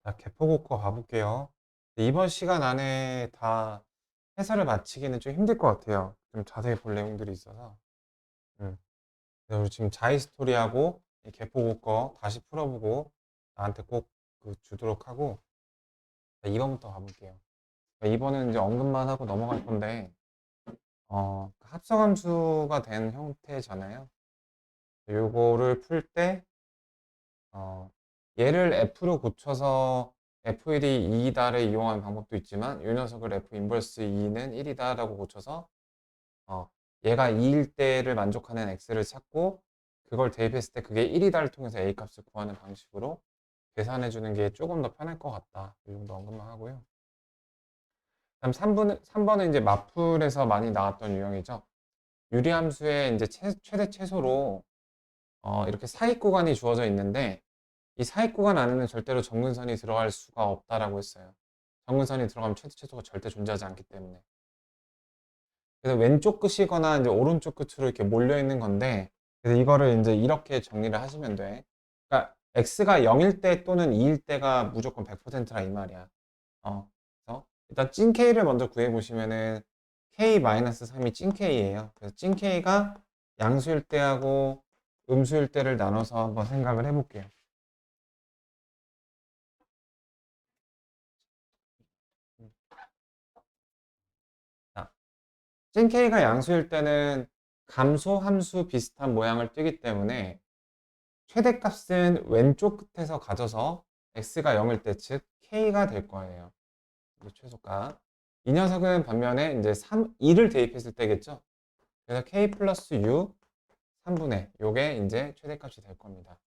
자, 개포국어 가볼게요. 이번 시간 안에 다 해설을 마치기는 좀 힘들 것 같아요. 좀 자세히 볼 내용들이 있어서. 음. 그래서 우리 지금 자이 스토리하고 이 개포국어 다시 풀어보고 나한테 꼭 주도록 하고, 자, 2번부터 가볼게요. 2번은 이제 언급만 하고 넘어갈 건데, 합성함수가 된 형태잖아요. 요거를 풀 때, 어, 얘를 F로 고쳐서 F1이 2이다를 이용하는 방법도 있지만 이 녀석을 F 인버스 2는 1이다 라고 고쳐서 어, 얘가 2일 때를 만족하는 X를 찾고 그걸 대입했을 때 그게 1이다를 통해서 A 값을 구하는 방식으로 계산해 주는 게 조금 더 편할 것 같다. 이 정도 언급만 하고요. 다음 3번은 이제 마풀에서 많이 나왔던 유형이죠. 유리함수의 이제 최대 최소로 이렇게 사익 구간이 주어져 있는데 이 사익 구간 안에는 절대로 정근선이 들어갈 수가 없다라고 했어요. 정근선이 들어가면 최대 최소가 절대 존재하지 않기 때문에. 그래서 왼쪽 끝이거나 이제 오른쪽 끝으로 이렇게 몰려 있는 건데, 그래서 이거를 이제 이렇게 정리를 하시면 돼. 그러니까 x가 0일 때 또는 2일 때가 무조건 100%라 이 말이야. 그래서 일단 찐 k를 먼저 구해 보시면은 k-3이 찐 k예요. 그래서 찐 k가 양수일 때하고 음수일 때를 나눠서 한번 생각을 해볼게요. 자, 찐 k가 양수일 때는 감소 함수 비슷한 모양을 띠기 때문에 최대값은 왼쪽 끝에서 가져서 x가 0일 때, 즉 k가 될 거예요. 이제 최소값. 이 녀석은 반면에 이제 2를 대입했을 때겠죠. 그래서 k 플러스 u 3분의 요게 이제 최대값이 될 겁니다.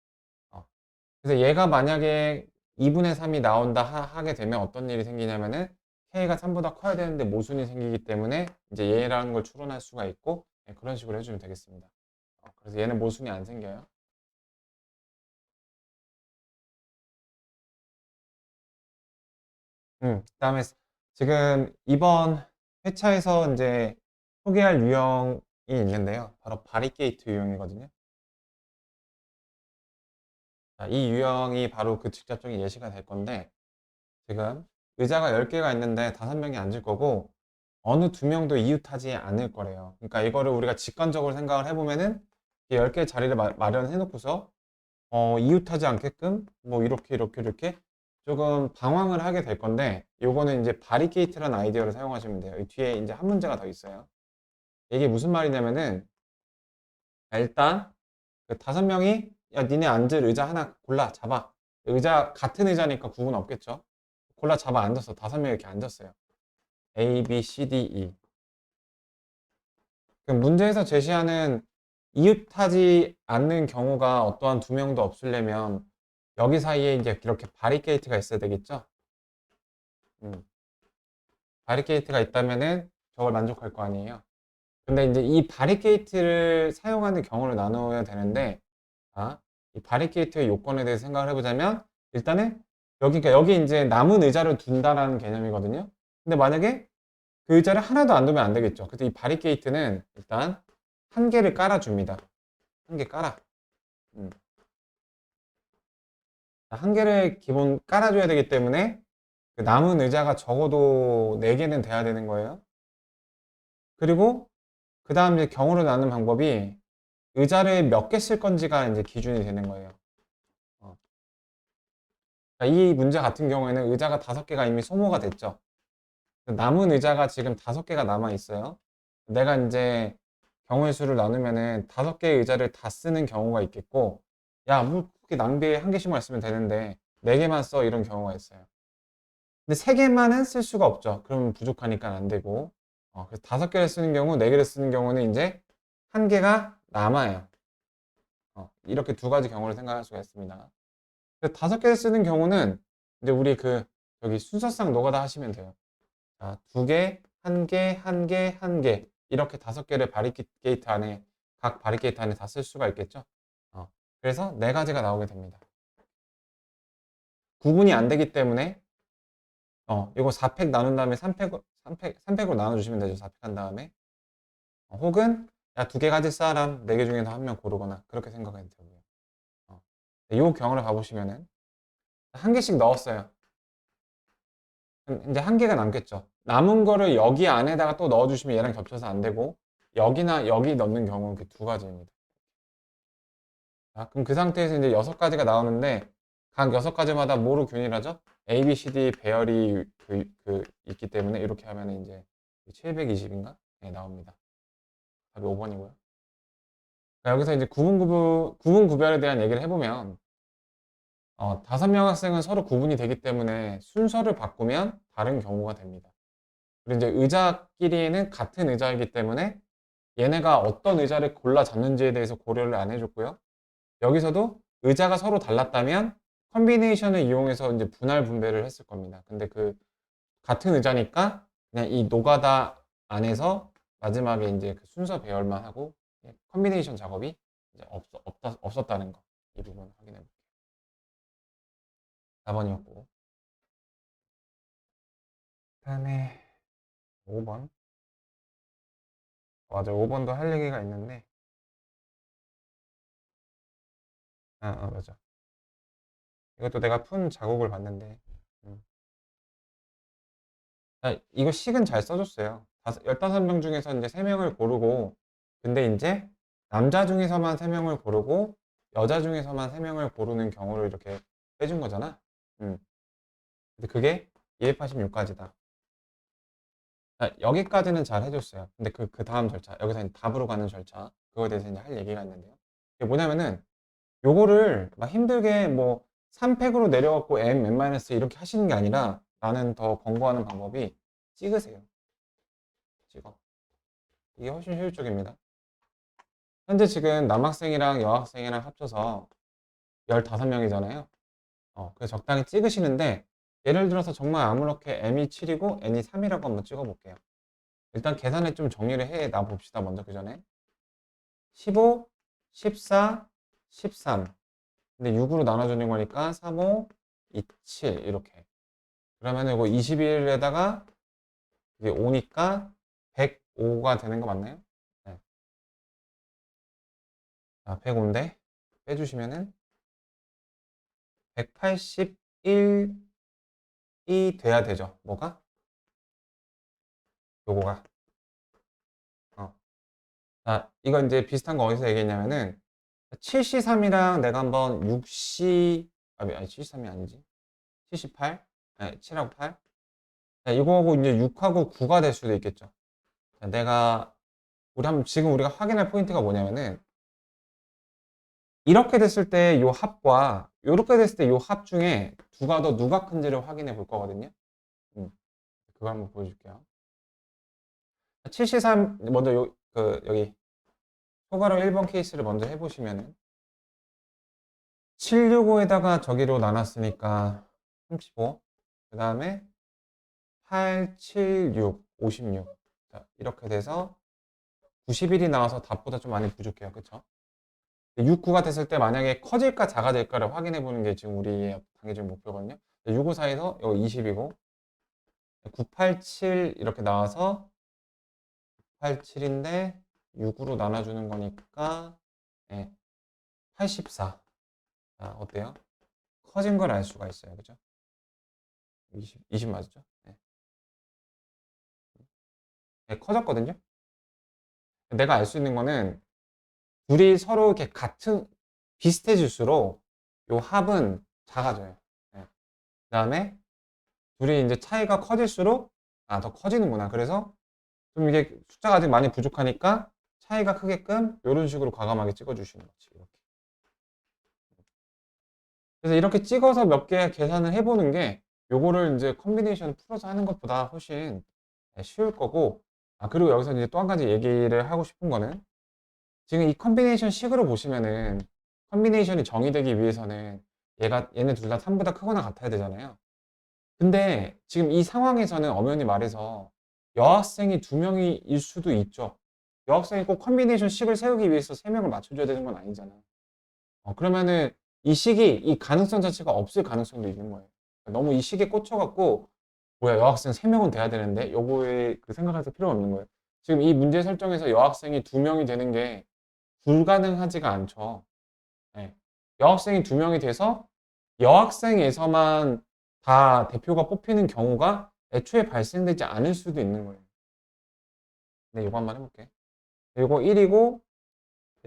그래서 얘가 만약에 2분의 3이 나온다 하게 되면 어떤 일이 생기냐면은 k가 3보다 커야 되는데 모순이 생기기 때문에 이제 얘라는 걸 추론할 수가 있고, 네, 그런 식으로 해주면 되겠습니다. 그래서 얘는 모순이 안 생겨요. 그다음에 지금 이번 회차에서 이제 소개할 유형이 있는데요. 바로 바리게이트 유형이거든요. 자, 이 유형이 바로 그 직접적인 예시가 될 건데, 지금 의자가 10개가 있는데 5명이 앉을 거고 어느 2명도 이웃하지 않을 거래요. 그러니까 이거를 우리가 직관적으로 생각을 해보면은 10개 자리를 마련해 놓고서 이웃하지 않게끔 뭐 이렇게 조금 방황을 하게 될 건데, 요거는 이제 바리케이트라는 아이디어를 사용하시면 돼요. 이 뒤에 이제 한 문제가 더 있어요. 이게 무슨 말이냐면은, 일단 그 5명이 야 니네 앉을 의자 하나 골라 잡아. 의자 같은 의자니까 구분 없겠죠. 골라 잡아 앉았어. 5명이 이렇게 앉았어요. A, B, C, D, E. 그 문제에서 제시하는 이웃하지 않는 경우가 어떠한 2명도 없으려면 여기 사이에 이제 이렇게 바리케이트가 있어야 되겠죠. 음, 바리케이트가 있다면은 저걸 만족할 거 아니에요. 근데 이제 이 바리케이트를 사용하는 경우를 나누어야 되는데, 이 바리케이트의 요건에 대해서 생각을 해보자면, 일단은 그러니까 여기 이제 남은 의자를 둔다라는 개념이거든요. 근데 만약에 그 의자를 하나도 안 두면 안 되겠죠. 그래서 이 바리케이트는 일단 한 개를 깔아줍니다. 한 개 깔아. 음. 한 개를 기본 깔아줘야 되기 때문에 그 남은 의자가 적어도 4개는 돼야 되는 거예요. 그리고 그 다음 이제 경우를 나누는 방법이 의자를 몇 개 쓸 건지가 이제 기준이 되는 거예요. 어. 그러니까 이 문제 같은 경우에는 의자가 5개가 이미 소모가 됐죠. 남은 의자가 지금 5개가 남아 있어요. 내가 이제 경우의 수를 나누면은 5개의 의자를 다 쓰는 경우가 있겠고, 야, 뭐 그렇게 낭비에 한 개씩만 쓰면 되는데 4개만 써 이런 경우가 있어요. 근데 3개만은 쓸 수가 없죠. 그러면 부족하니까 안 되고. 그래서 5개를 쓰는 경우, 4개를 쓰는 경우는 이제 한 개가 남아요. 이렇게 두 가지 경우를 생각할 수가 있습니다. 그래서 5개를 쓰는 경우는 이제 우리 여기 순서상 노가다 하시면 돼요. 자, 2개, 1개, 1개, 1개. 이렇게 5개를 바리게이트 안에, 각 바리게이트 안에 다 쓸 수가 있겠죠. 그래서 4가지가 나오게 됩니다. 구분이 안 되기 때문에 이거 4팩 나눈 다음에 3팩으로 나눠주시면 되죠. 4팩 한 다음에. 혹은, 야, 2개 가질 사람, 4개 중에서 한 명 고르거나, 그렇게 생각해도 되고요. 이 경우를 가보시면은, 한 개씩 넣었어요. 이제 한계가 남겠죠. 남은 거를 여기 안에다가 또 넣어주시면 얘랑 겹쳐서 안 되고, 여기나 여기 넣는 경우는 그 두 가지입니다. 자, 그럼 그 상태에서 이제 6가지가 나오는데, 각 6가지마다 뭐로 균일하죠? A, B, C, D 배열이 있기 때문에 이렇게 하면 이제 720인가? 네, 나옵니다. 답이 5번이고요. 여기서 이제 구분 구별에 대한 얘기를 해보면, 5명 학생은 서로 구분이 되기 때문에 순서를 바꾸면 다른 경우가 됩니다. 그리고 이제 의자끼리는 같은 의자이기 때문에 얘네가 어떤 의자를 골라 잡는지에 대해서 고려를 안 해줬고요. 여기서도 의자가 서로 달랐다면 컨비네이션을 이용해서 이제 분할 분배를 했을 겁니다. 근데 그 같은 의자니까 그냥 이 노가다 안에서 마지막에 이제 그 순서 배열만 하고 컨비네이션 작업이 이제 없었다는 거. 이 부분 확인해 볼게요. 4번이었고. 그다음에 5번. 맞아, 5번도 할 얘기가 있는데. 맞아. 이것도 내가 푼 자국을 봤는데. 이거 식은 잘 써줬어요. 15명 중에서 이제 3명을 고르고, 근데 이제 남자 중에서만 3명을 고르고, 여자 중에서만 3명을 고르는 경우를 이렇게 빼준 거잖아. 근데 그게 286까지다. 여기까지는 잘 해줬어요. 근데 그 다음 절차, 여기서 이제 답으로 가는 절차, 그거에 대해서 이제 할 얘기가 있는데요. 이게 뭐냐면은, 요거를 막 힘들게 뭐 3팩으로 내려갖고 n-1 이렇게 하시는 게 아니라 나는 더 권고하는 방법이 찍으세요. 찍어. 이게 훨씬 효율적입니다. 현재 지금 남학생이랑 여학생이랑 합쳐서 15명이잖아요. 그래서 적당히 찍으시는데 예를 들어서 정말 아무렇게 m이 7이고 n이 3이라고 한번 찍어볼게요. 일단 계산을 좀 정리를 해 놔 봅시다. 먼저 그 전에 15, 14, 13 근데 6으로 나눠주는 거니까 3, 5, 2, 7 이렇게 그러면 이거 21에다가 이게 5니까 105가 되는 거 맞나요? 네. 자, 105인데 빼주시면은 181이 돼야 되죠. 뭐가? 요거가. 자, 이거 이제 비슷한 거 어디서 얘기했냐면은 7C3이랑 내가 한번 6C 아니 73이 아니지. 78? 아니 7하고 8? 자, 이거하고 이제 6하고 9가 될 수도 있겠죠. 자, 내가 지금 우리가 확인할 포인트가 뭐냐면은 이렇게 됐을 때 요 합과 이렇게 됐을 때 요 합 중에 누가 큰지를 확인해 볼 거거든요. 그거 한번 보여줄게요. 7C3 먼저 여기 초가로 1번 케이스를 먼저 해보시면은 765에다가 저기로 나눴으니까 35. 그 다음에 8, 7, 6, 56. 자, 이렇게 돼서 91이 나와서 답보다 좀 많이 부족해요. 그쵸? 6, 9가 됐을 때 만약에 커질까 작아질까를 확인해 보는 게 지금 우리의 단계적 목표거든요. 6, 5 사이에서 여기 20이고 9, 8, 7 이렇게 나와서 8, 7인데 6으로 나눠주는 거니까 84. 자, 어때요? 커진 걸 알 수가 있어요. 그죠? 20 맞죠? 네, 커졌거든요. 내가 알 수 있는 거는 둘이 서로 이렇게 비슷해질수록 요 합은 작아져요. 그 다음에 둘이 이제 차이가 커질수록 더 커지는구나. 그래서 좀 이게 숫자가 아직 많이 부족하니까 차이가 크게끔 이런 식으로 과감하게 찍어주시는 거지. 이렇게. 그래서 이렇게 찍어서 몇 개 계산을 해보는 게 요거를 이제 컨비네이션 풀어서 하는 것보다 훨씬 쉬울 거고 그리고 여기서 이제 또 한 가지 얘기를 하고 싶은 거는 지금 이 컨비네이션 식으로 보시면은 컨비네이션이 정의되기 위해서는 얘네 둘 다 3보다 크거나 같아야 되잖아요. 근데 지금 이 상황에서는 엄연히 말해서 여학생이 2명일 수도 있죠. 여학생이 꼭 컨비네이션 식을 세우기 위해서 3명을 맞춰줘야 되는 건 아니잖아. 그러면은 이 가능성 자체가 없을 가능성도 있는 거예요. 너무 이 식에 꽂혀갖고 뭐야 여학생 3명은 돼야 되는데 요거에 생각할 필요가 없는 거예요. 지금 이 문제 설정에서 여학생이 2명이 되는 게 불가능하지가 않죠. 네. 여학생이 2명이 돼서 여학생에서만 다 대표가 뽑히는 경우가 애초에 발생되지 않을 수도 있는 거예요. 네, 이거 한번 해볼게. 이거 1이고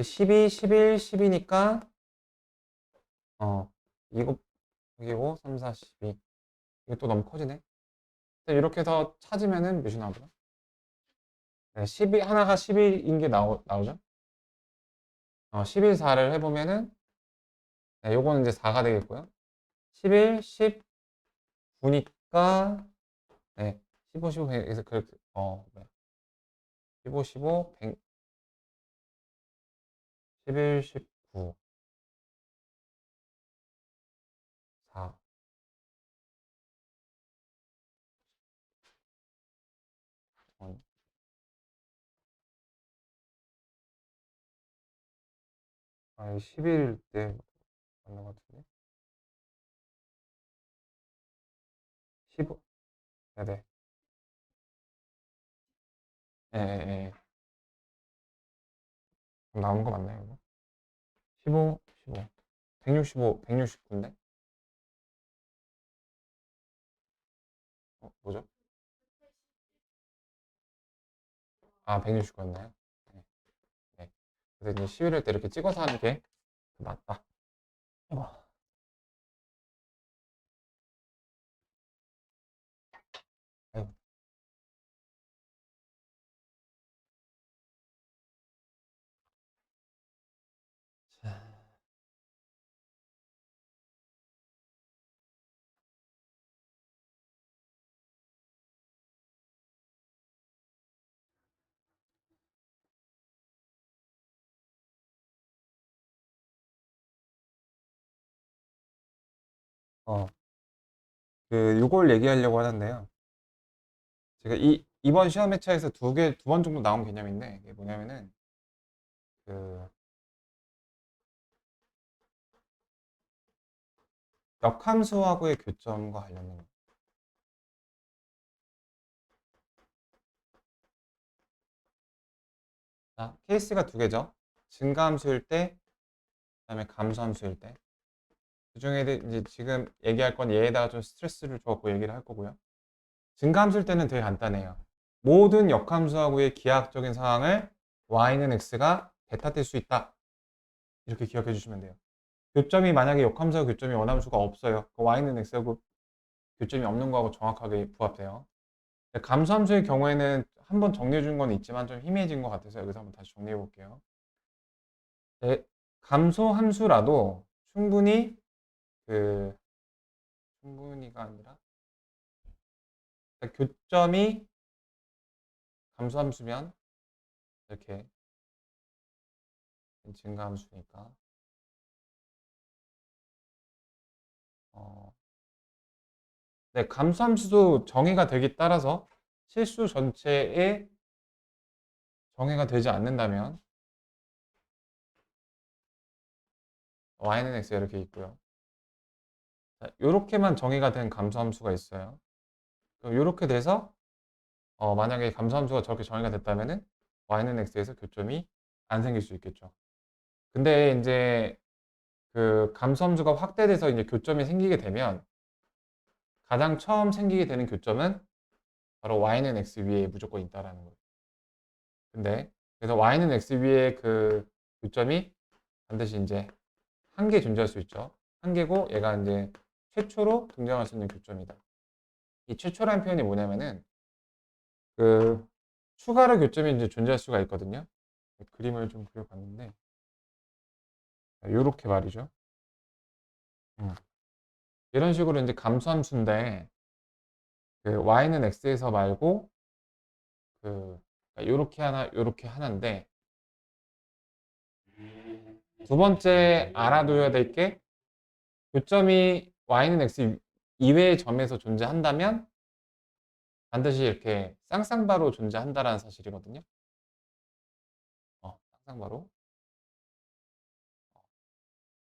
12, 11, 10이니까 이거 이고 3, 4, 12. 이게 또 너무 커지네. 이렇게 해서 찾으면은 몇이 나오죠? 네, 12, 하나가 11인 게 나오죠? 11, 4를 해보면은 네, 요거는 이제 4가 되겠고요. 11, 19니까 네, 15, 15에서 그렇게 뭐야. 15, 15, 100, 11, 19, 4. 어, 아, 11일 때 맞는 것 같은데. 15, 네네. 예, 예, 예. 그럼 나온 거 맞나요, 이거? 15, 15. 165, 169인데? 뭐죠? 아, 169였나요? 네. 네. 그래서 이제 11일 때 이렇게 찍어서 하는 게 낫다. 어. 아이고. 자, 어, 요걸 얘기하려고 하는데요. 제가 이번 시험 회차에서 두 번 정도 나온 개념인데, 이게 뭐냐면은, 그, 역함수하고의 교점과 관련된 거. 자, 케이스가 두 개죠. 증가함수일 때, 그다음에 감소함수일 때. 그 중에 이제 지금 얘기할 건 얘에다가 좀 스트레스를 줘갖고 얘기를 할 거고요. 증가함수일 때는 되게 간단해요. 모든 역함수하고의 기하학적인 상황을 y는 x가 베타 뗄 수 있다. 이렇게 기억해 주시면 돼요. 교점이 만약에 역함수하고 교점이 원함수가 없어요. 그 y는 x하고 교점이 없는 거하고 정확하게 부합돼요. 감소함수의 경우에는 한번 정리해 준 건 있지만 좀 희미해진 것 같아서 여기서 한번 다시 정리해 볼게요. 네, 감소함수라도 충분히 충분히가 아니라 교점이 감소함수면 이렇게 증가함수니까 네, 감소함수도 정의가 되기 따라서 실수 전체에 정의가 되지 않는다면 y는 x 이렇게 있고요. 이렇게만 정의가 된 감소함수가 있어요. 그럼 이렇게 돼서 만약에 감소함수가 저렇게 정의가 됐다면은 y는 x에서 교점이 안 생길 수 있겠죠. 근데 이제 그 감소함수가 확대돼서 이제 교점이 생기게 되면 가장 처음 생기게 되는 교점은 바로 y는 x 위에 무조건 있다라는 거예요. 근데 그래서 y는 x 위에 그 교점이 반드시 이제 한 개 존재할 수 있죠. 한 개고 얘가 이제 최초로 등장할 수 있는 교점이다. 이 최초라는 표현이 뭐냐면은 그 추가로 교점이 이제 존재할 수가 있거든요. 그림을 좀 그려봤는데 이렇게 말이죠. 이런 식으로 이제 감소함수인데 그 y는 x에서 말고 그 요렇게 하나 요렇게 하나인데 두 번째 알아둬야 될 게 교점이 y는 x 이외의 점에서 존재한다면 반드시 이렇게 쌍쌍바로 존재한다라는 사실이거든요. 쌍쌍바로.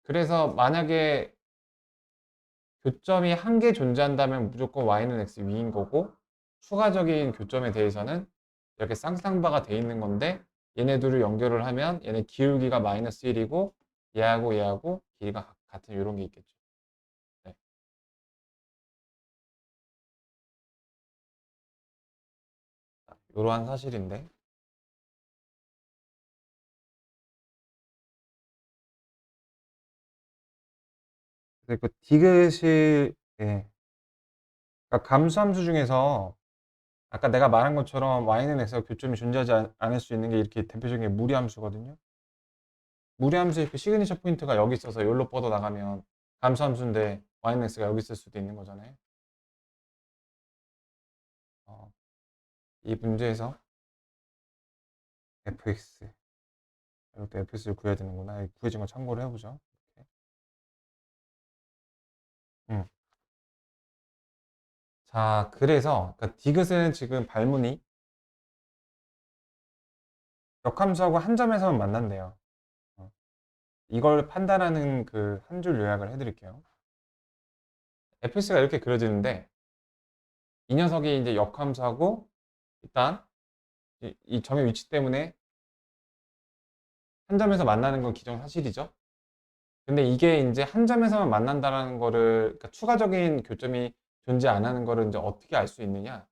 그래서 만약에 교점이 한 개 존재한다면 무조건 y는 x 위인 거고 추가적인 교점에 대해서는 이렇게 쌍쌍바가 돼 있는 건데 얘네들을 연결을 하면 얘네 기울기가 마이너스 1이고 얘하고 얘하고 길이가 같은 이런 게 있겠죠. 네. 이러한 사실인데, 그 디귿이, 예. 그러니까 감수함수 중에서 아까 내가 말한 것처럼 y는 x가 교점이 존재하지 않을 수 있는 게 이렇게 대표적인 게 무리함수거든요. 무리함수의 그 시그니처 포인트가 여기 있어서 여기로 뻗어 나가면 감수함수인데 y는 x가 여기 있을 수도 있는 거잖아요. 이 문제에서 fx, 이렇게 fx를 구해야 되는구나. 구해진 거 참고를 해보죠. 이렇게. 자, 그래서 그러니까 디귿은 지금 발문이 역함수하고 한 점에서만 만난대요. 이걸 판단하는 그 한 줄 요약을 해드릴게요. fx가 이렇게 그려지는데 이 녀석이 이제 역함수하고 일단 이 점의 위치 때문에 한 점에서 만나는 건 기정사실이죠. 근데 이게 이제 한 점에서만 만난다라는 거를, 그러니까 추가적인 교점이 존재 안 하는 거를 이제 어떻게 알 수 있느냐?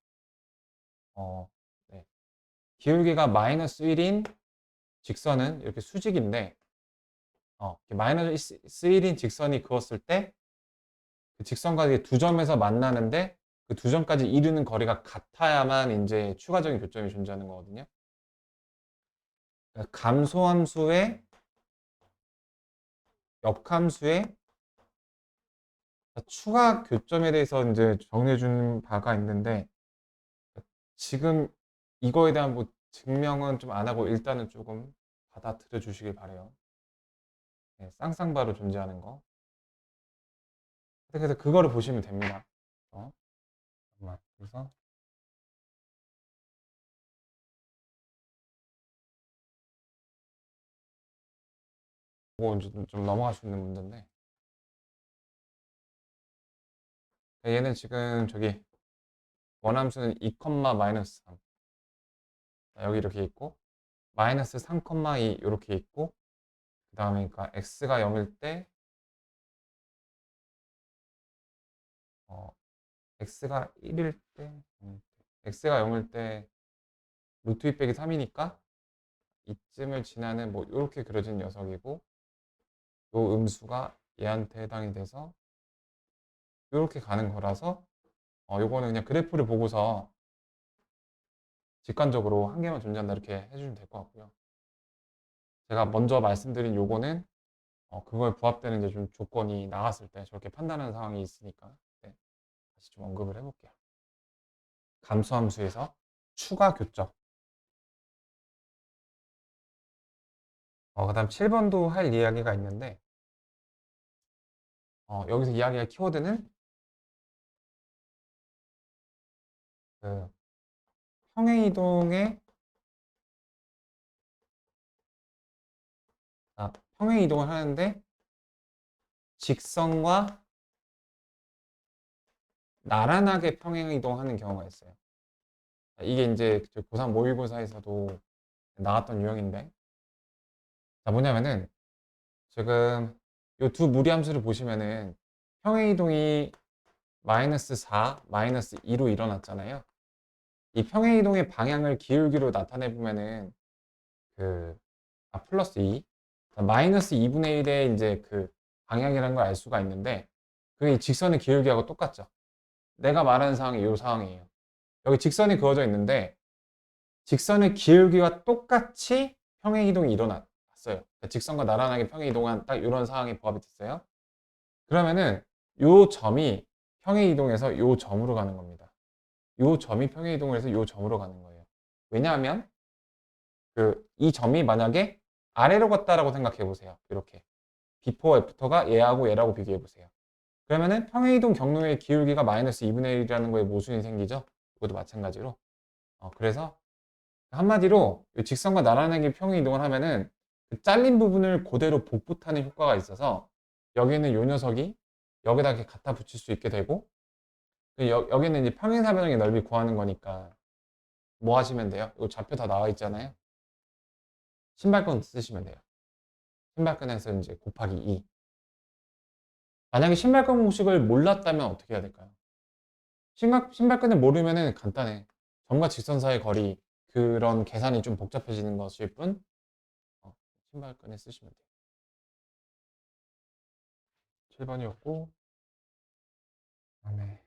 네. 기울기가 마이너스 1인 직선은 이렇게 수직인데, 마이너스 1인 직선이 그었을 때 그 직선과 이게 두 점에서 만나는데 그 두 점까지 이르는 거리가 같아야만 이제 추가적인 교점이 존재하는 거거든요. 그러니까 감소함수의 역함수의 추가 교점에 대해서 이제 정리해 준 바가 있는데, 지금 이거에 대한 뭐 증명은 좀 안 하고 일단은 조금 받아들여 주시길 바래요. 네, 쌍쌍바로 존재하는 거. 그래서 그거를 보시면 됩니다. 잠깐만. 그래서 이거 이제 좀 넘어갈 수 있는 문제인데, 얘는 지금 저기 원함수는 2, 마이너스 3. 여기 이렇게 있고, 마이너스 3, 2 이렇게 있고, 그 다음에 그러니까 x가 0일 때, x가 1일 때, x가 0일 때 루트 2 빼기 3이니까 이쯤을 지나는 뭐 이렇게 그려진 녀석이고, 요 음수가 얘한테 해당이 돼서 이렇게 가는 거라서, 요거는 그냥 그래프를 보고서 직관적으로 한 개만 존재한다 이렇게 해주시면 될 것 같고요. 제가 먼저 말씀드린 요거는 그거에 부합되는 이제 좀 조건이 나왔을 때 저렇게 판단하는 상황이 있으니까, 네, 다시 좀 언급을 해볼게요. 감수함수에서 추가 교점. 그다음 7번도 할 이야기가 있는데, 여기서 이야기할 키워드는 그 평행이동의 평행이동을 하는데 직선과 나란하게 평행이동하는 경우가 있어요. 이게 이제 고3 모의고사에서도 나왔던 유형인데, 자, 뭐냐면은 지금 이 두 무리함수를 보시면은 평행이동이 마이너스 4, 마이너스 2로 일어났잖아요. 이 평행이동의 방향을 기울기로 나타내 보면은 플러스 2, 마이너스 2분의 1의 이제 그 방향이라는 걸 알 수가 있는데, 그게 직선의 기울기하고 똑같죠. 내가 말하는 상황이 이 상황이에요. 여기 직선이 그어져 있는데 직선의 기울기와 똑같이 평행이동이 일어났어요. 그러니까 직선과 나란하게 평행이동한 딱 이런 상황이 부합이 됐어요. 그러면은 이 점이 평행이동해서 이 점으로 가는 겁니다. 이 점이 평행이동을 해서 이 점으로 가는 거예요. 왜냐하면 이 점이 만약에 아래로 갔다라고 생각해 보세요. 이렇게 비포 애프터가 얘하고 얘라고 비교해 보세요. 그러면은 평행이동 경로의 기울기가 마이너스 2분의 1이라는 거에 모순이 생기죠. 이것도 마찬가지로. 그래서 한마디로 직선과 나란하게 평행이동을 하면은 그 잘린 부분을 그대로 복붙하는 효과가 있어서 여기는 요 녀석이 여기다 이렇게 갖다 붙일 수 있게 되고, 여기는 이제 평행사변형의 넓이 구하는 거니까 뭐 하시면 돼요? 이거 좌표 다 나와 있잖아요. 신발끈 쓰시면 돼요. 신발끈에서 이제 곱하기 2. 만약에 신발끈 공식을 몰랐다면 어떻게 해야 될까요? 신발끈을 모르면은 간단해. 점과 직선 사이의 거리 그런 계산이 좀 복잡해지는 것일 뿐, 신발끈에 쓰시면 돼요. 7번이었고, 그다음에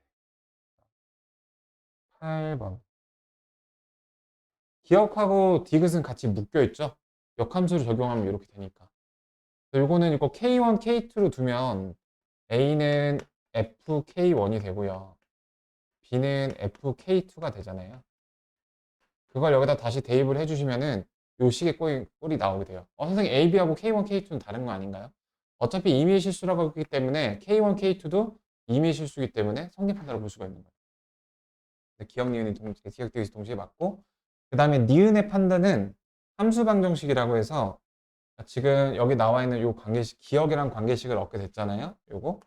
8번. 기억하고 디귿은 같이 묶여 있죠? 역함수를 적용하면 이렇게 되니까. 이거는 이거 K1, K2로 두면 A는 FK1이 되고요. B는 FK2가 되잖아요. 그걸 여기다 다시 대입을 해주시면은 요 식의 꼴이 나오게 돼요. 선생님 AB하고 K1, K2는 다른 거 아닌가요? 어차피 임의의 실수라고 했기 때문에 K1, K2도 임의의 실수이기 때문에 성립한다고 볼 수가 있는 거예요. 기억, 니은이 기억, 디귿이 동시에 맞고, 그 다음에 니은의 판단은 함수 방정식이라고 해서 지금 여기 나와 있는 요 관계식, 기억이랑 관계식을 얻게 됐잖아요. 요거.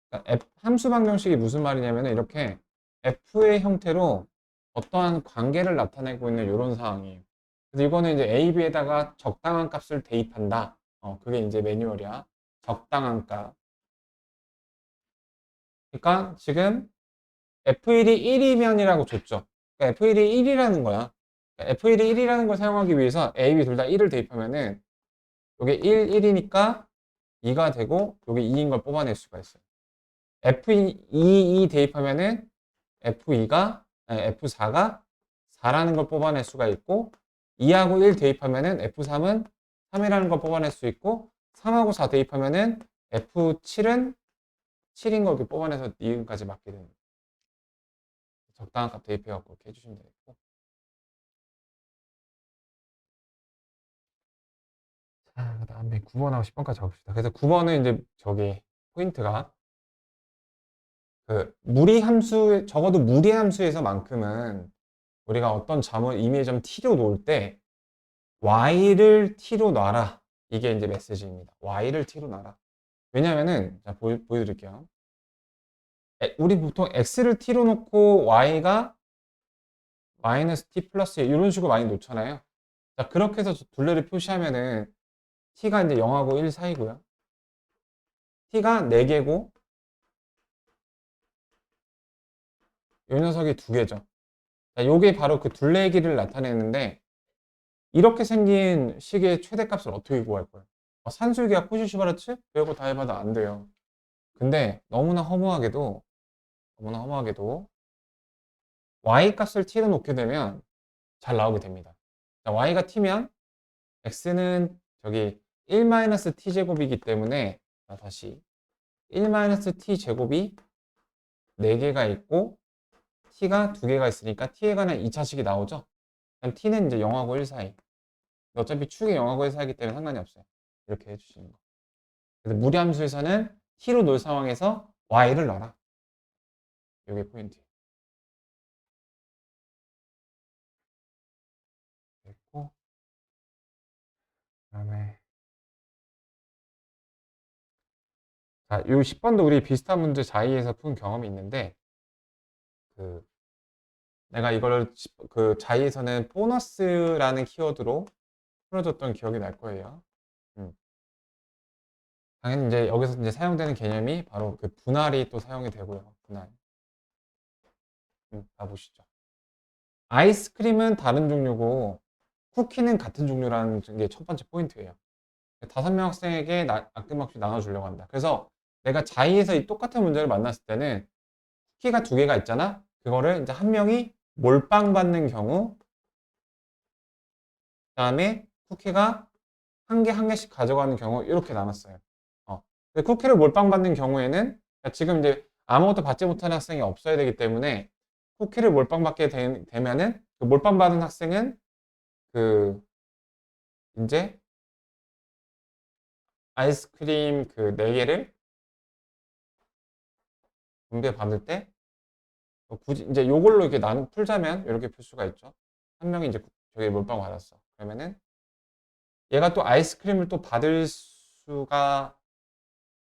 그러니까 함수 방정식이 무슨 말이냐면 이렇게 f의 형태로 어떠한 관계를 나타내고 있는 이런 상황이에요. 그래서 이거는 이제 a, b에다가 적당한 값을 대입한다. 그게 이제 매뉴얼이야. 적당한 값. 그러니까 지금 f1이 1이면이라고 줬죠. 그러니까 f1이 1이라는 거야. 그러니까 f1이 1이라는 걸 사용하기 위해서 a, b 둘 다 1을 대입하면은 이게 1, 1이니까 2가 되고 이게 2인 걸 뽑아낼 수가 있어요. F2 대입하면은 F4가 4라는 걸 뽑아낼 수가 있고, 2하고 1 대입하면은 F3은 3이라는 걸 뽑아낼 수 있고, 3하고 4 대입하면은 F7은 7인 걸 이렇게 뽑아내서 니은까지 맞게 됩니다. 적당한 값 대입해갖고 이렇게 해주시면 되겠고. 자, 그 다음에 9번하고 10번까지 가봅시다. 그래서 9번은 이제 저기 포인트가 무리 함수, 적어도 무리 함수에서만큼은 우리가 어떤 점을 임의의 점 t로 놓을 때 y를 t로 놔라. 이게 이제 메시지입니다. y를 t로 놔라. 왜냐면은 자 보여드릴게요. 우리 보통 x를 t로 놓고 y가 마이너스 t 플러스 이런 식으로 많이 놓잖아요. 자, 그렇게 해서 둘레를 표시하면은 t가 이제 0하고 1 사이고요. t가 4개고 이 녀석이 2개죠. 자, 요게 바로 그 둘레의 길이를 나타내는데 이렇게 생긴 식의 최대값을 어떻게 구할 거예요? 산술기하 코시슈바르츠? 배우고 다 해봐도 안 돼요. 근데 너무나 허무하게도 y 값을 t로 놓게 되면 잘 나오게 됩니다. 자, y가 t면 x는 저기 1-t 제곱이기 때문에 다시 1-t 제곱이 4개가 있고 t가 2개가 있으니까 t에 관한 2차식이 나오죠. 그럼 t는 이제 0하고 1 사이. 어차피 축이 0하고 1 사이기 때문에 상관이 없어요. 이렇게 해주시는 거. 그래서 무리함수에서는 t로 놓을 상황에서 y를 넣어라. 이게 포인트예요. 됐고, 그다음에 자, 요 10번도 우리 비슷한 문제 자이에서 푼 경험이 있는데 그 내가 이거를 그 자이에서는 보너스라는 키워드로 풀어줬던 기억이 날 거예요. 당연히 이제 여기서 이제 사용되는 개념이 바로 그 분할이 또 사용이 되고요. 분할. 봐보시죠. 아이스크림은 다른 종류고 쿠키는 같은 종류라는 게 첫 번째 포인트예요. 5명 학생에게 아낌없이 나눠주려고 한다. 그래서 내가 자이에서 이 똑같은 문제를 만났을 때는 쿠키가 2개가 있잖아. 그거를 이제 한 명이 몰빵 받는 경우, 그다음에 쿠키가 한 개 한 개씩 가져가는 경우 이렇게 나눴어요. 근데 쿠키를 몰빵 받는 경우에는 지금 이제 아무것도 받지 못하는 학생이 없어야 되기 때문에 쿠키를 몰빵 받게 되면은 그 몰빵 받은 학생은 그 이제 아이스크림 그 4개를 분배 받을 때 굳이 이제 요걸로 이렇게 나눠 풀자면 이렇게 풀 수가 있죠. 한 명이 이제 저기 몰빵 받았어. 그러면은 얘가 또 아이스크림을 또 받을 수가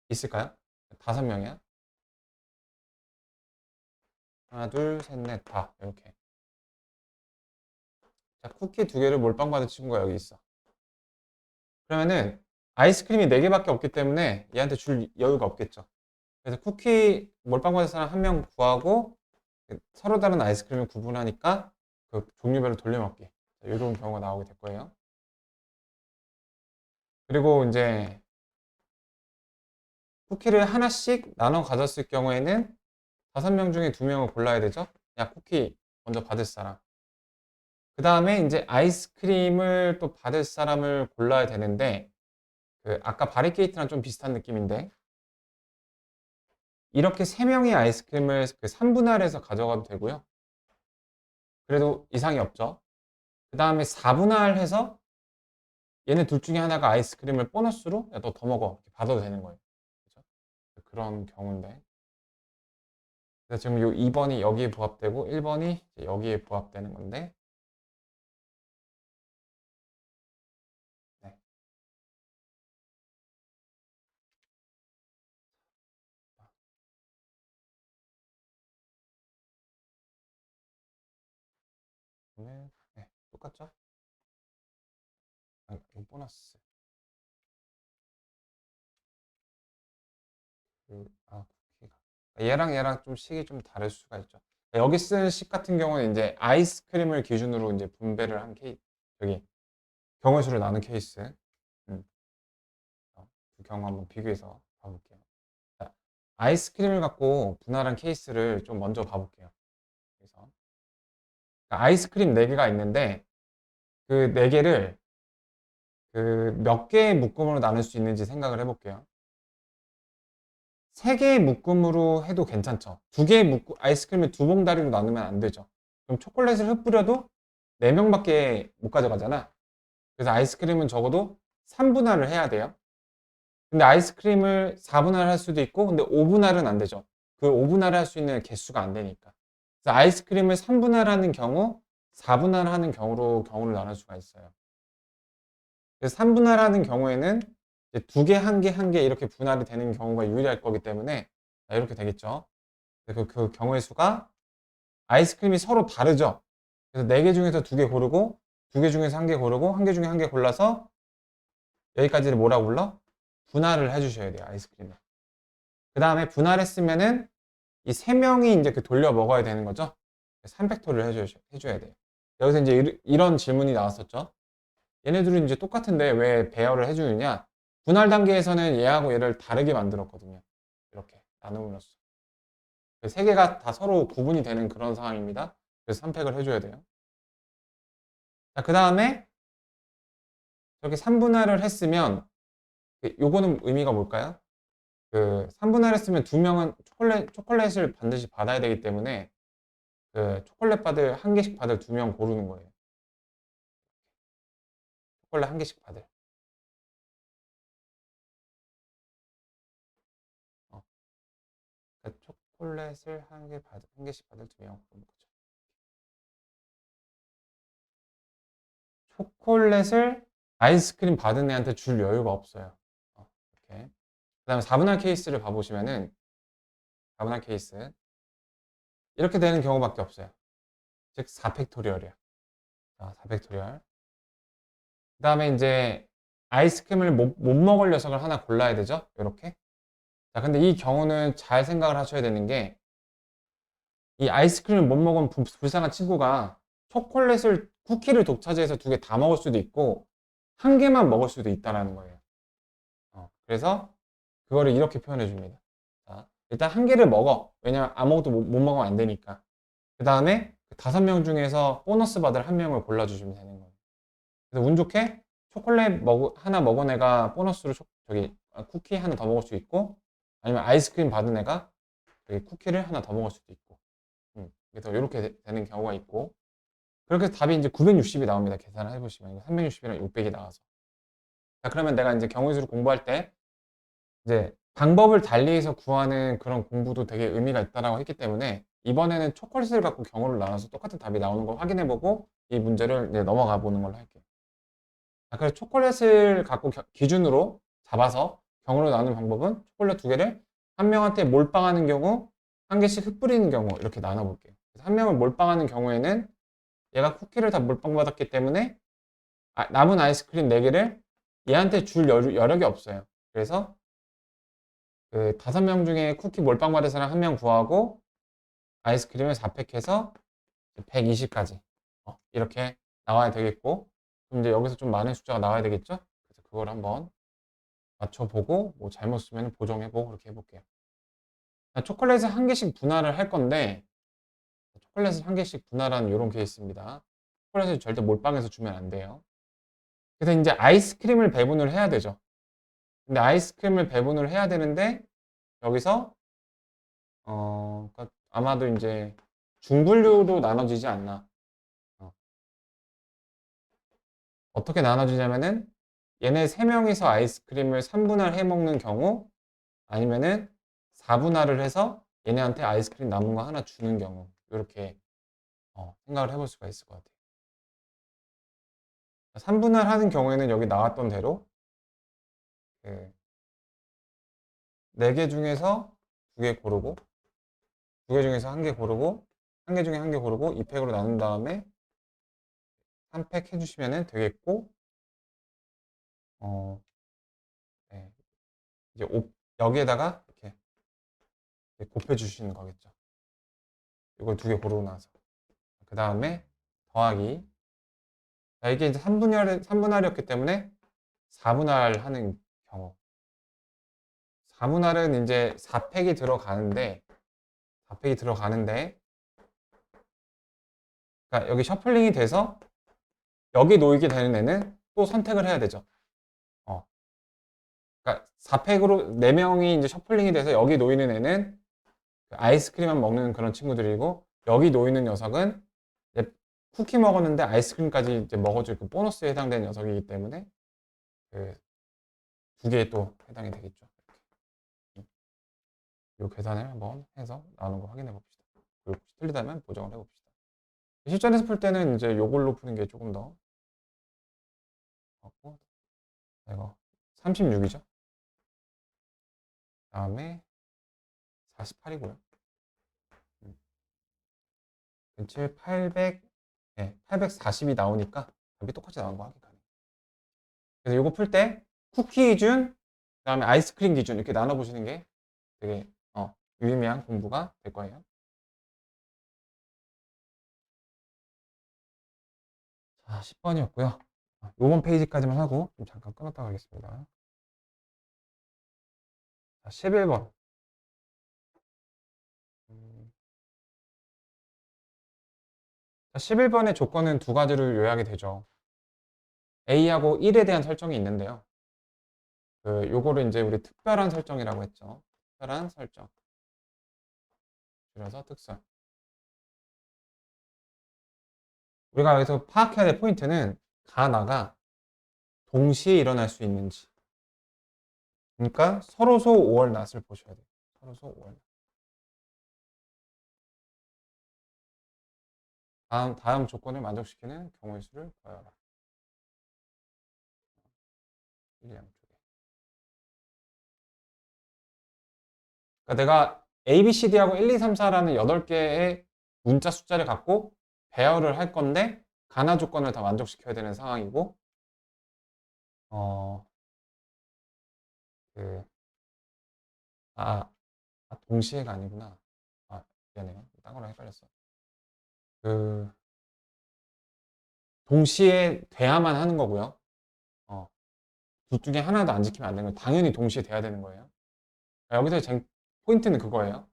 있을까요? 5명이야. 하나, 둘, 셋, 넷, 다 이렇게. 자, 쿠키 2개를 몰빵 받은 친구가 여기 있어. 그러면은 아이스크림이 4개밖에 없기 때문에 얘한테 줄 여유가 없겠죠. 그래서 쿠키 몰빵 받은 사람 한 명 구하고 서로 다른 아이스크림을 구분하니까 그 종류별로 돌려먹기. 이런 경우가 나오게 될 거예요. 그리고 이제 쿠키를 하나씩 나눠 가졌을 경우에는 5명 중에 2명을 골라야 되죠. 야, 쿠키 먼저 받을 사람. 그 다음에 이제 아이스크림을 또 받을 사람을 골라야 되는데, 그 아까 바리케이트랑 좀 비슷한 느낌인데, 이렇게 3명이 아이스크림을 그 3분할 해서 가져가도 되고요. 그래도 이상이 없죠. 그 다음에 4분할 해서 얘네 둘 중에 하나가 아이스크림을 보너스로 야, 너 더 먹어. 이렇게 받아도 되는 거예요. 그죠? 그런 경우인데. 그래서 지금 요 2번이 여기에 부합되고 1번이 여기에 부합되는 건데, 네. 그러면 네, 똑같죠? 아, 이 보너스. 쿠키가. 얘랑 얘랑 좀 식이 좀 다를 수가 있죠. 여기 쓴 식 같은 경우는 이제 아이스크림을 기준으로 이제 분배를 한 케이스, 여기 경우의 수를 나눈 케이스. 음, 두 경우 한번 비교해서 봐볼게요. 자, 아이스크림을 갖고 분할한 케이스를 좀 먼저 봐볼게요. 그래서 아이스크림 4개가 있는데 그 4개를 그 몇 개의 묶음으로 나눌 수 있는지 생각을 해볼게요. 3개의 묶음으로 해도 괜찮죠. 2개의 묶음, 아이스크림을 2봉다리로 나누면 안 되죠. 그럼 초콜릿을 흩뿌려도 4명밖에 못 가져가잖아. 그래서 아이스크림은 적어도 3분할을 해야 돼요. 근데 아이스크림을 4분할 할 수도 있고, 근데 5분할은 안 되죠. 그 5분할 할 수 있는 개수가 안 되니까. 그래서 아이스크림을 3분할 하는 경우, 4분할 하는 경우로 경우를 나눌 수가 있어요. 그래서 3분할 하는 경우에는 이제 2개, 1개, 1개 이렇게 분할이 되는 경우가 유리할 거기 때문에 이렇게 되겠죠. 그 경우의 수가 아이스크림이 서로 다르죠. 그래서 4개 중에서 2개 고르고 2개 중에서 1개 고르고 1개 중에 1개 골라서 여기까지를 뭐라고 불러? 분할을 해주셔야 돼요. 아이스크림을. 그 다음에 분할했으면은 이 3명이 이제 그 돌려 먹어야 되는 거죠. 3팩토리를 해줘야 돼요. 여기서 이제 이런 질문이 나왔었죠. 얘네들은 이제 똑같은데 왜 배열을 해주느냐? 분할 단계에서는 얘하고 얘를 다르게 만들었거든요. 이렇게 나눔으로써. 3개가 다 서로 구분이 되는 그런 상황입니다. 그래서 3팩을 해줘야 돼요. 자, 그 다음에 저렇게 3분할을 했으면 요거는 의미가 뭘까요? 그 3분할 했으면 2명은 초콜릿을 반드시 받아야 되기 때문에 그 초콜릿 받을 1개씩 받을 2명 고르는 거예요. 초콜릿 1개씩 받을. 어, 그러니까 초콜릿을 1개씩 받을 2명 고르는 거죠. 초콜릿을 아이스크림 받은 애한테 줄 여유가 없어요. 이렇게. 그 다음에 4분할 케이스를 봐보시면은 4분할 케이스 이렇게 되는 경우밖에 없어요. 즉 4팩토리얼이야. 4팩토리얼. 그 다음에 이제 아이스크림을 못 먹을 녀석을 하나 골라야 되죠. 이렇게. 자, 근데 이 경우는 잘 생각을 하셔야 되는 게 이 아이스크림을 못 먹은 불쌍한 친구가 초콜릿을 쿠키를 독차지해서 2개 다 먹을 수도 있고 1개만 먹을 수도 있다라는 거예요. 그래서 그거를 이렇게 표현해 줍니다. 자, 일단 1개를 먹어. 왜냐면 아무것도 못 먹으면 안 되니까. 그 다음에 5명 중에서 보너스 받을 1명을 골라주시면 되는 거예요. 그래서 운 좋게 초콜릿 하나 먹은 애가 보너스로 쿠키 하나 더 먹을 수 있고, 아니면 아이스크림 받은 애가 쿠키를 하나 더 먹을 수도 있고, 그래서 이렇게 되는 경우가 있고, 그렇게 해서 답이 이제 960이 나옵니다. 계산을 해보시면 360이랑 600이 나와서. 자, 그러면 내가 이제 경우의 수를 공부할 때 이제 방법을 달리해서 구하는 그런 공부도 되게 의미가 있다라고 했기 때문에 이번에는 초콜릿을 갖고 경우를 나눠서 똑같은 답이 나오는 걸 확인해보고 이 문제를 이제 넘어가 보는 걸로 할게요. 자, 그래서 초콜릿을 갖고 기준으로 잡아서 경우를 나누는 방법은 초콜릿 2개를 한 명한테 몰빵하는 경우, 1개씩 흩뿌리는 경우 이렇게 나눠볼게요. 그래서 한 명을 몰빵하는 경우에는 얘가 쿠키를 다 몰빵받았기 때문에 남은 아이스크림 4개를 얘한테 줄 여력이 없어요. 그래서 그 5명 중에 쿠키 몰빵받은 사람 1명 구하고 아이스크림을 4팩 해서 120까지 이렇게 나와야 되겠고, 그럼 이제 여기서 좀 많은 숫자가 나와야 되겠죠? 그래서 그걸 한번 맞춰보고 뭐 잘못 쓰면 보정해보고 그렇게 해볼게요. 초콜릿을 한 개씩 분할을 할 건데, 초콜릿을 한 개씩 분할하는 이런 케이스입니다. 초콜릿을 절대 몰빵해서 주면 안 돼요. 그래서 이제 아이스크림을 배분을 해야 되죠. 근데 아이스크림을 배분을 해야 되는데 여기서 그러니까 아마도 이제 중분류로 나눠지지 않나. 어떻게 나눠지냐면은 얘네 3명이서 아이스크림을 3분할 해 먹는 경우, 아니면은 4분할을 해서 얘네한테 아이스크림 남은 거 하나 주는 경우, 이렇게 생각을 해볼 수가 있을 것 같아요. 3분할 하는 경우에는 여기 나왔던 대로 그 4개 중에서 2개 고르고, 2개 중에서 1개 고르고, 1개 중에 1개 고르고 2팩으로 나눈 다음에 3팩 해주시면 되겠고, 어, 네. 이제 여기에다가 이렇게 곱해 주시는 거겠죠. 이걸 2개 고르고 나서 그 다음에 더하기. 자, 이게 이제 3분할이었기 때문에 4분할 하는 경우, 4분할은 이제 4팩이 들어가는데, 그러니까 여기 셔플링이 돼서 여기 놓이게 되는 애는 또 선택을 해야 되죠. 그러니까 4팩으로 4명이 이제 셔플링이 돼서 여기 놓이는 애는 아이스크림만 먹는 그런 친구들이고, 여기 놓이는 녀석은 이제 쿠키 먹었는데 아이스크림까지 이제 먹어줄 그 보너스에 해당되는 녀석이기 때문에 그 2개에 또 해당이 되겠죠. 이 계산을 한번 해서 나오는 거 확인해 봅시다. 그리고 혹시 틀리다면 보정을 해 봅시다. 실전에서 풀 때는 이제 요걸로 푸는 게 조금 더 같고, 이거 36이죠. 다음에 48이고요. 7, 800, 네, 840이 나오니까 답이 똑같이 나오는 거 확인 가능. 그래서 이거 풀 때 쿠키 기준, 그 다음에 아이스크림 기준 이렇게 나눠보시는 게 되게 유의미한 공부가 될 거예요. 자, 10번이었고요. 요번 페이지까지만 하고 좀 잠깐 끊었다 가겠습니다. 자, 11번. 자, 11번의 조건은 2가지로 요약이 되죠. A하고 1에 대한 설정이 있는데요. 요거를 이제 우리 특별한 설정이라고 했죠. 특별한 설정. 줄여서 특설. 우리가 여기서 파악해야 될 포인트는 가나가 동시에 일어날 수 있는지. 그러니까 서로소 5월 낫을 보셔야 돼요. 서로소 5월 낫. 다음 조건을 만족시키는 경우의 수를 구하여라. 1, 양쪽에. 그러니까 내가 A, B, C, D하고 1, 2, 3, 4라는 8개의 문자 숫자를 갖고 배열을 할 건데 가나 조건을 다 만족시켜야 되는 상황이고, 어, 그, 아, 동시에가 아니구나. 미안해요. 딴 거랑 헷갈렸어. 동시에 돼야만 하는 거고요. 둘 중에 하나도 안 지키면 안 되는 거예요. 당연히 동시에 돼야 되는 거예요. 여기서 포인트는 그거예요.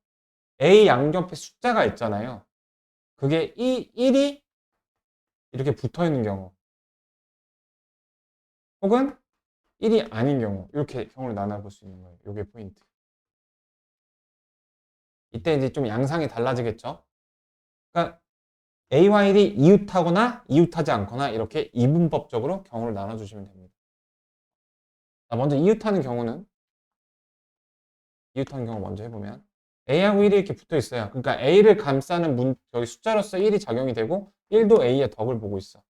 A 양옆에 숫자가 있잖아요. 그게 1이 이렇게 붙어 있는 경우, 혹은 1이 아닌 경우, 이렇게 경우를 나눠볼 수 있는 거예요. 이게 포인트. 이때 이제 좀 양상이 달라지겠죠. 그러니까 A와 1이 이웃하거나 이웃하지 않거나 이렇게 이분법적으로 경우를 나눠주시면 됩니다. 먼저 이웃하는 경우 먼저 해보면 A하고 1이 이렇게 붙어 있어요. 그러니까 A를 감싸는 여기 숫자로서 1이 작용이 되고 1도 A의 덕을 보고 있어.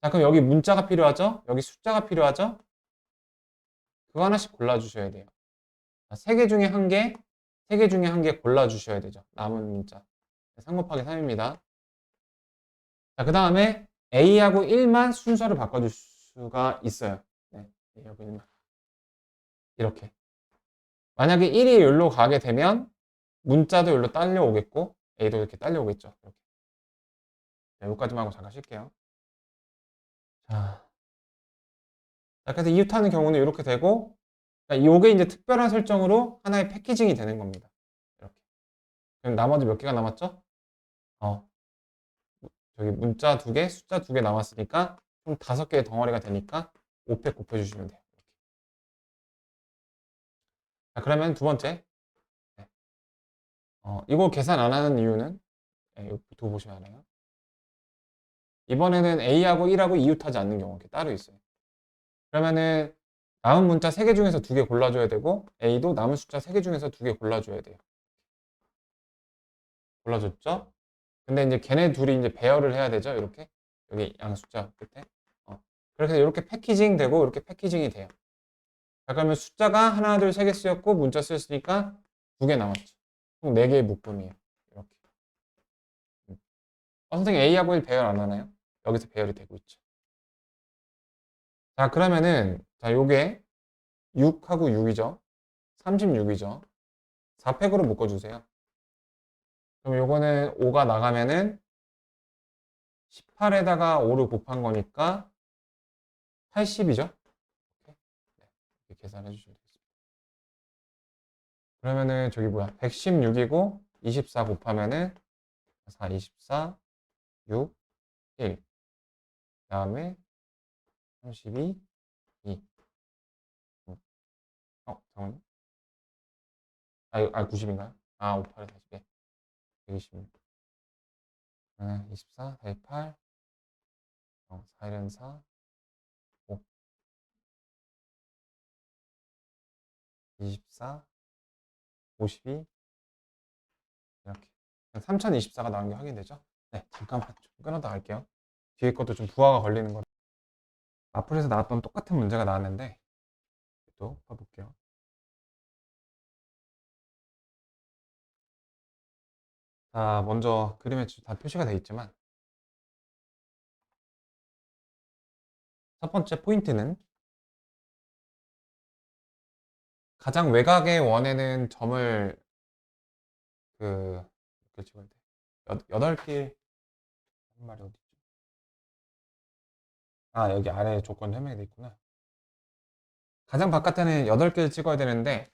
자, 그럼 여기 문자가 필요하죠? 여기 숫자가 필요하죠? 그거 하나씩 골라주셔야 돼요. 3개 중에 1개, 3개 중에 1개 골라주셔야 되죠. 남은 문자. 3 곱하기 3입니다. 자, 그 다음에 A하고 1만 순서를 바꿔줄 수가 있어요. 네, A하고 1만. 이렇게. 만약에 1이 여기로 가게 되면 문자도 여기로 딸려오겠고 A도 이렇게 딸려오겠죠. 이렇게. 네, 여기까지만 하고 잠깐 쉴게요. 자, 그래서 이웃하는 경우는 이렇게 되고, 이게 이제 특별한 설정으로 하나의 패키징이 되는 겁니다. 이렇게. 그럼 나머지 몇 개가 남았죠? 저기 문자 2개, 숫자 2개 남았으니까 총 5개의 덩어리가 되니까 5팩 곱해주시면 돼요. 이렇게. 자, 그러면 두 번째. 네. 이거 계산 안 하는 이유는, 네, 여기 두고 보시면 알아요. 이번에는 A하고 1하고 이웃하지 않는 경우 이렇게 따로 있어요. 그러면은 남은 문자 3개 중에서 2개 골라줘야 되고 A도 남은 숫자 3개 중에서 2개 골라줘야 돼요. 골라줬죠? 근데 이제 걔네 둘이 이제 배열을 해야 되죠. 이렇게 여기 양 숫자 끝에. 그렇게 이렇게 패키징 되고 이렇게 패키징이 돼요. 자, 그러면 숫자가 하나, 둘, 세 개 쓰였고 문자 쓰였으니까 2개 남았죠. 총 4개의 묶음이에요. 이렇게. 선생님 A하고 1 배열 안 하나요? 여기서 배열이 되고 있죠. 자, 그러면은 자, 요게 6하고 6이죠. 36이죠. 4팩으로 묶어주세요. 그럼 요거는 5가 나가면은 18에다가 5를 곱한 거니까 80이죠. 이렇게 계산해 주시면 되겠습니다. 그러면은 저기 뭐야 116이고 24 곱하면은 4, 24, 6, 1. 그 다음에 32, 2. 잠깐만요. 90인가요? 58에 40에 120. 24, 48, 4, 1은 4, 5, 24, 52, 이렇게. 3024가 나온 게 확인되죠? 네, 잠깐만 좀 끊어다 갈게요. 뒤에 것도 좀 부하가 걸리는 거. 마플에서 나왔던 똑같은 문제가 나왔는데 또 봐볼게요. 자, 먼저 그림에 다 표시가 되어 있지만 첫 번째 포인트는 가장 외곽의 원에는 점을 이렇게 찍어야 돼. 8개 한 말이 어디 있죠? 여기 아래에 조건 설명이 돼 있구나. 가장 바깥에는 8개를 찍어야 되는데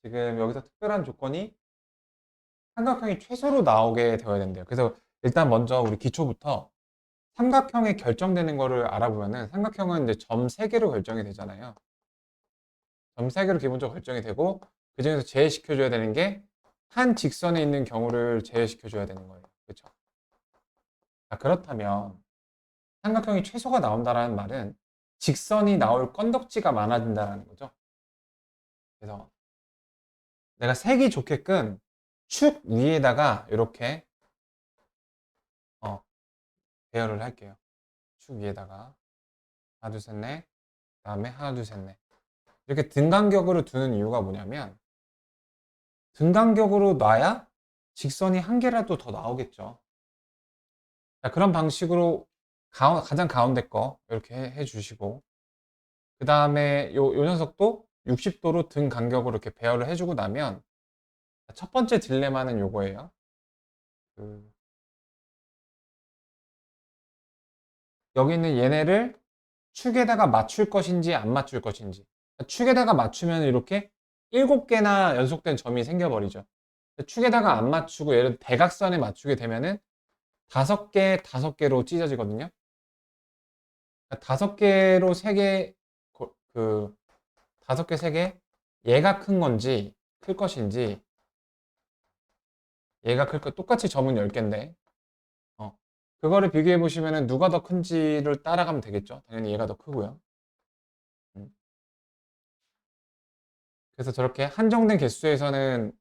지금 여기서 특별한 조건이 삼각형이 최소로 나오게 되어야 된대요. 그래서 일단 먼저 우리 기초부터 삼각형에 결정되는 거를 알아보면은 삼각형은 이제 점 3개로 결정이 되잖아요. 점 3개로 기본적으로 결정이 되고 그 중에서 제외시켜줘야 되는 게 한 직선에 있는 경우를 제외시켜줘야 되는 거예요. 그렇죠? 자, 그렇다면 삼각형이 최소가 나온다는 말은 직선이 나올 건덕지가 많아진다는 거죠. 그래서 내가 색이 좋게끔 축 위에다가 이렇게 배열을 할게요. 축 위에다가 하나, 둘, 셋, 넷. 그 다음에 하나, 둘, 셋, 넷. 이렇게 등간격으로 두는 이유가 뭐냐면 등간격으로 놔야 직선이 한 개라도 더 나오겠죠. 자, 그런 방식으로 가장 가운데 거 이렇게 해주시고 그 다음에 요 녀석도 60도로 등 간격으로 이렇게 배열을 해주고 나면 첫 번째 딜레마는 요거예요. 여기 있는 얘네를 축에다가 맞출 것인지 안 맞출 것인지. 축에다가 맞추면 이렇게 7개나 연속된 점이 생겨버리죠. 축에다가 안 맞추고 예를 들어 대각선에 맞추게 되면은 5개, 5개로 찢어지거든요. 5개로 3개, 5개, 3개, 얘가 큰 건지 클 것인지, 얘가 클 것, 똑같이 점은 10개인데, 그거를 비교해 보시면은 누가 더 큰지를 따라가면 되겠죠. 당연히 얘가 더 크고요. 그래서 저렇게 한정된 개수에서는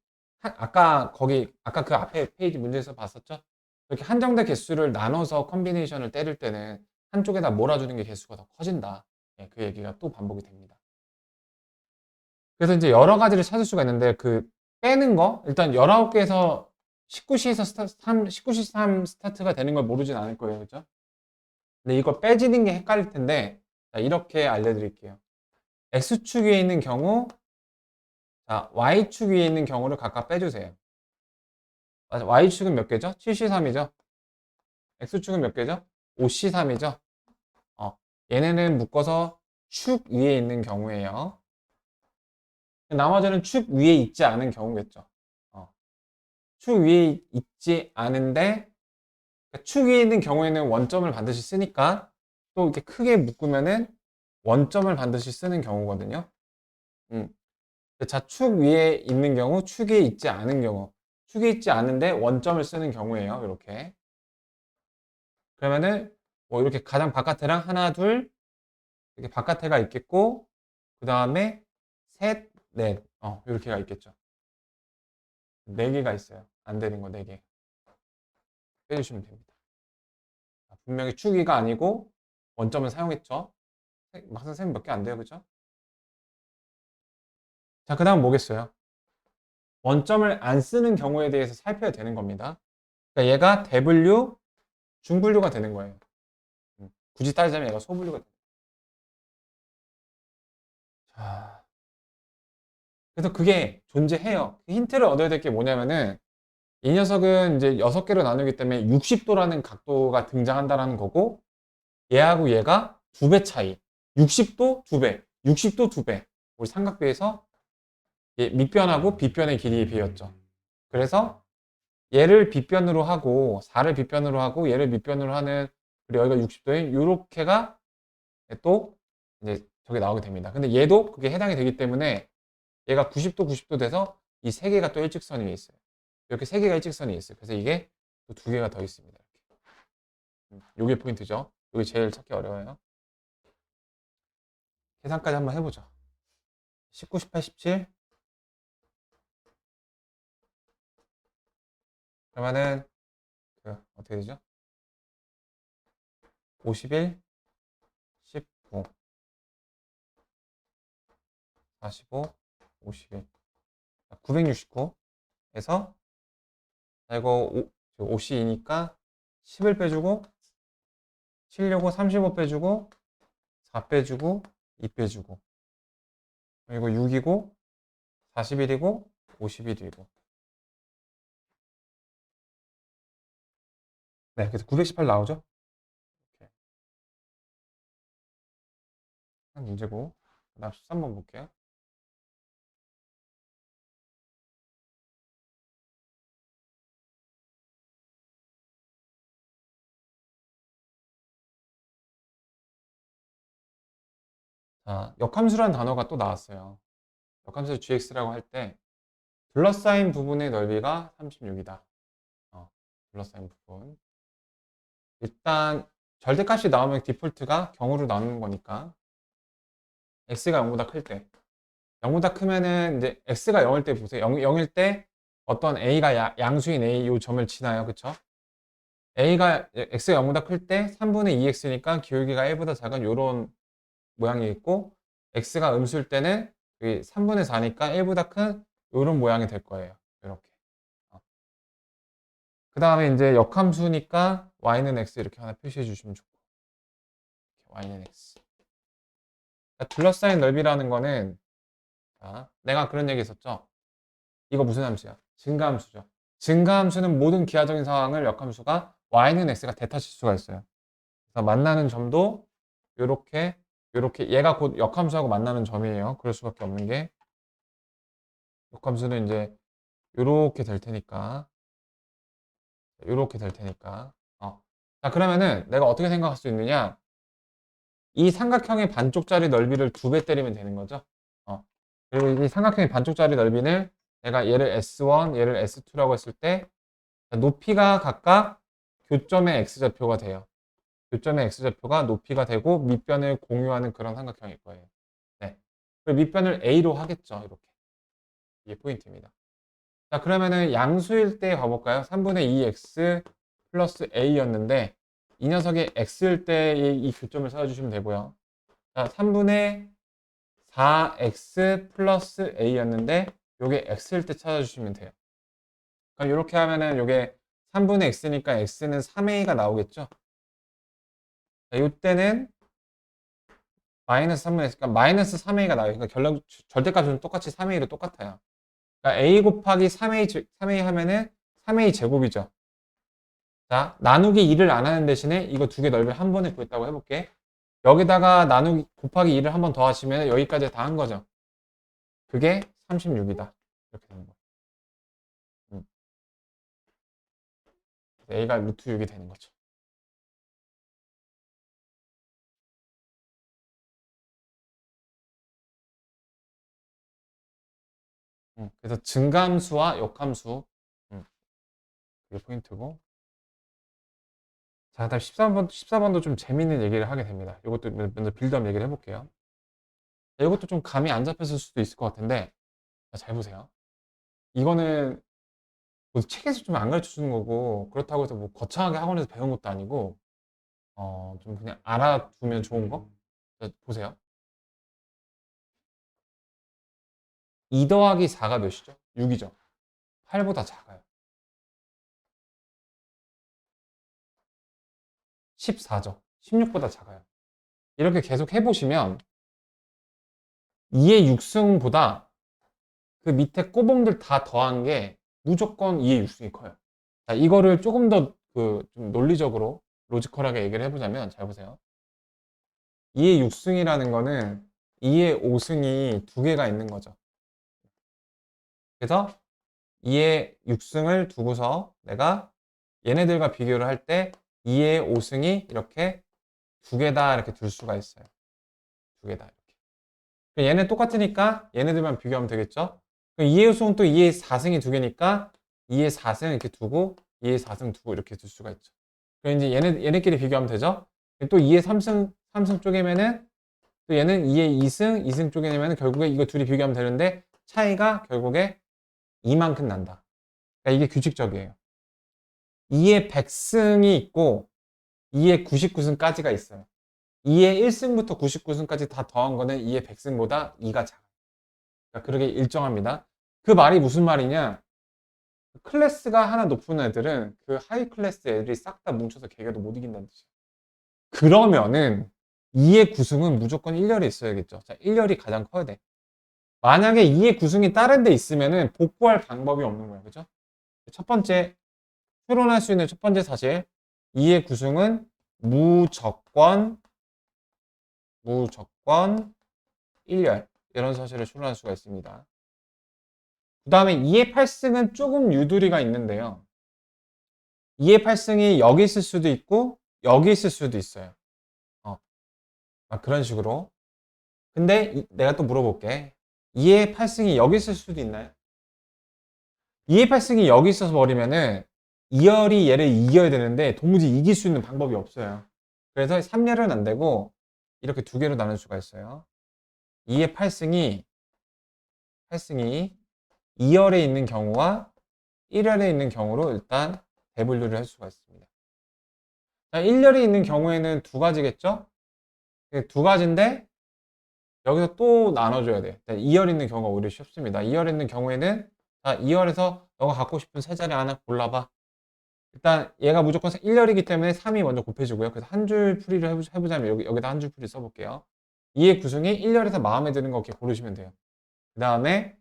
아까 그 앞에 페이지 문제에서 봤었죠? 이렇게 한정된 개수를 나눠서 컨비네이션을 때릴 때는 한쪽에다 몰아주는 게 개수가 더 커진다. 그 얘기가 또 반복이 됩니다. 그래서 이제 여러 가지를 찾을 수가 있는데 그 빼는 거 일단 19개에서 19시에서 19시3 스타트가 되는 걸 모르진 않을 거예요. 그죠? 근데 이거 빼지는 게 헷갈릴 텐데 이렇게 알려드릴게요. X축 위에 있는 경우 Y축 위에 있는 경우를 각각 빼주세요. 맞아. Y축은 몇 개죠? 7C3이죠. X축은 몇 개죠? 5C3이죠. 얘네는 묶어서 축 위에 있는 경우예요. 나머지는 축 위에 있지 않은 경우겠죠. 축 위에 있지 않은데 축 위에 있는 경우에는 원점을 반드시 쓰니까 또 이렇게 크게 묶으면은 원점을 반드시 쓰는 경우거든요. 자, 축 위에 있는 경우, 축에 있지 않은 경우, 축에 있지 않은데 원점을 쓰는 경우예요. 이렇게. 그러면은 뭐 이렇게 가장 바깥에랑 하나, 둘 이렇게 바깥에가 있겠고, 그 다음에 셋, 넷, 이렇게가 있겠죠. 네 개가 있어요. 안 되는 거 네 개. 빼주시면 됩니다. 분명히 축위가 아니고 원점을 사용했죠. 막상 셈 몇 개 안 돼요, 그죠? 자, 그 다음 뭐겠어요? 원점을 안 쓰는 경우에 대해서 살펴야 되는 겁니다. 그러니까 얘가 대분류, 중분류가 되는 거예요. 굳이 따지자면 얘가 소분류가 돼요. 자, 그래서 그게 존재해요. 힌트를 얻어야 될 게 뭐냐면은 이 녀석은 이제 6개로 나누기 때문에 60도라는 각도가 등장한다라는 거고 얘하고 얘가 2배 차이. 60도 2배, 60도 2배. 우리 삼각비에서 밑변하고 빗변의 길이에 비었죠. 그래서 얘를 빗변으로 하고 4를 빗변으로 하고 얘를 밑변으로 하는 그리고 여기가 60도인 요렇게가 또 이제 저게 나오게 됩니다. 근데 얘도 그게 해당이 되기 때문에 얘가 90도 90도 돼서 이 세 개가 또 일직선 위에 있어요. 이렇게 세 개가 일직선이 있어요. 그래서 이게 또 두 개가 더 있습니다. 이렇게. 요게 포인트죠. 요게 제일 찾기 어려워요. 계산까지 한번 해보죠. 19, 18, 17 그러면은 어떻게 되죠? 51, 19, 45, 51 969에서 이거 5C이니까 10을 빼주고 7요고 35 빼주고 4 빼주고 2 빼주고 그리고 6이고 41이고 51이고 네, 그래서 918 나오죠? 이렇게. 한 문제고 그 다음 13번 볼게요. 자, 역함수라는 단어가 또 나왔어요. 역함수 gx라고 할 때 둘러싸인 부분의 넓이가 36이다. 둘러싸인 부분. 일단 절대값이 나오면 디폴트가 경우로 나오는 거니까 x가 0보다 클 때 0보다 크면은 이제 x가 0일 때 보세요. 0일 때 어떤 a가 양수인 a 요 점을 지나요. 그쵸? a가 x가 0보다 클 때 3분의 2x니까 기울기가 1보다 작은 요런 모양이 있고 x가 음수일 때는 3분의 4니까 1보다 큰 요런 모양이 될 거예요. 이렇게. 그 다음에 이제 역함수니까 y는 x 이렇게 하나 표시해 주시면 좋고 y는 x. 그러니까 둘러싸인 넓이라는 거는 내가 그런 얘기 했었죠. 이거 무슨 함수야? 증가함수죠. 증가함수는 모든 기하적인 상황을 역함수가 y는 x가 대타칠 수가 있어요. 그래서 만나는 점도 요렇게 얘가 곧 역함수하고 만나는 점이에요. 그럴 수밖에 없는 게 역함수는 이제 요렇게 될 테니까 요렇게 될 테니까 자, 그러면은 내가 어떻게 생각할 수 있느냐? 이 삼각형의 반쪽짜리 넓이를 2배 때리면 되는 거죠. 그리고 이 삼각형의 반쪽짜리 넓이는 내가 얘를 S1, 얘를 S2라고 했을 때 높이가 각각 교점의 X좌표가 돼요. 교점의 X좌표가 높이가 되고 밑변을 공유하는 그런 삼각형일 거예요. 네. 그리고 밑변을 A로 하겠죠. 이렇게. 이게 포인트입니다. 자, 그러면은 양수일 때 가볼까요? 3분의 2x 플러스 a였는데 이 녀석이 x일 때 이 교점을 찾아주시면 되고요. 자, 3분의 4x 플러스 a였는데 요게 x일 때 찾아주시면 돼요. 그럼 이렇게 하면은 요게 3분의 x니까 x는 3a가 나오겠죠? 자, 요때는 마이너스 3분의 x, 그러니까 마이너스 3a가 나와요. 그러니까 절대값은 똑같이 3a로 똑같아요. 그러니까 a 곱하기 3a 하면은 3a 제곱이죠. 자, 나누기 2를 안 하는 대신에 이거 두 개 넓이를 한 번에 구했다고 해볼게. 여기다가 나누기 곱하기 2를 한 번 더 하시면 여기까지 다 한 거죠. 그게 36이다. 이렇게 되는 거예요. a가 루트 6이 되는 거죠. 그래서 증감수와 역함수, 그게 포인트고. 자, 다음 14번도 좀 재밌는 얘기를 하게 됩니다. 이것도 먼저 빌드업 얘기를 해볼게요. 자, 이것도 좀 감이 안 잡혔을 수도 있을 것 같은데, 자, 잘 보세요. 이거는 뭐 책에서 좀 안 가르쳐 주는 거고, 그렇다고 해서 뭐 거창하게 학원에서 배운 것도 아니고, 좀 그냥 알아두면 좋은 거? 자, 보세요. 2 더하기 4가 몇이죠? 6이죠. 8보다 작아요. 14죠. 16보다 작아요. 이렇게 계속 해보시면 2의 6승보다 그 밑에 꼬봉들 다 더한 게 무조건 2의 6승이 커요. 자, 이거를 조금 더 좀 논리적으로 로지컬하게 얘기를 해보자면 잘 보세요. 2의 6승이라는 거는 2의 5승이 두 개가 있는 거죠. 그래서 2의 6승을 두고서 내가 얘네들과 비교를 할 때 2의 5승이 이렇게 두 개다 이렇게 둘 수가 있어요. 두 개다 이렇게. 얘네 똑같으니까 얘네들만 비교하면 되겠죠? 2의 5승은 또 2의 4승이 두 개니까 2의 4승 이렇게 두고 2의 4승 두고 이렇게 둘 수가 있죠. 그럼 이제 얘네끼리 비교하면 되죠? 또 2의 3승 쪼개면은 또 얘는 2의 2승 쪼개내면 결국에 이거 둘이 비교하면 되는데 차이가 결국에 이만큼 난다. 그러니까 이게 규칙적이에요. 2의 100승이 있고 2의 99승까지가 있어요. 2의 1승부터 99승까지 다 더한 거는 2의 100승보다 2가 작아요. 그러니까 그렇게 일정합니다. 그 말이 무슨 말이냐? 클래스가 하나 높은 애들은 그 하이 클래스 애들이 싹 다 뭉쳐서 개겨도 못 이긴다는 뜻이에요. 그러면은 2의 9승은 무조건 1열에 있어야겠죠. 자, 1열이 가장 커야 돼. 만약에 2의 9승이 다른 데 있으면은 복구할 방법이 없는 거예요. 그죠? 첫 번째, 추론할 수 있는 첫 번째 사실, 2의 9승은 무조건 1열. 이런 사실을 추론할 수가 있습니다. 그 다음에 2의 8승은 조금 유두리가 있는데요. 2의 8승이 여기 있을 수도 있고 여기 있을 수도 있어요. 그런 식으로. 근데 내가 또 물어볼게. 2의 8승이 여기 있을 수도 있나요? 2의 8승이 여기 있어서 버리면은 2열이 얘를 이겨야 되는데 도무지 이길 수 있는 방법이 없어요. 그래서 3열은 안 되고 이렇게 두 개로 나눌 수가 있어요. 2의 8승이 2열에 있는 경우와 1열에 있는 경우로 일단 대분류를 할 수가 있습니다. 자, 1열에 있는 경우에는 두 가지겠죠? 두 가지인데 여기서 또 나눠줘야 돼. 2열 있는 경우가 오히려 쉽습니다. 2열 있는 경우에는 자, 2열에서 너가 갖고 싶은 세 자리 하나 골라봐. 일단 얘가 무조건 1열이기 때문에 3이 먼저 곱해주고요. 그래서 한 줄 풀이를 해보자면 여기다 한 줄 풀이 써볼게요. 2의 구승이 1열에서 마음에 드는 거 이렇게 고르시면 돼요. 그 다음에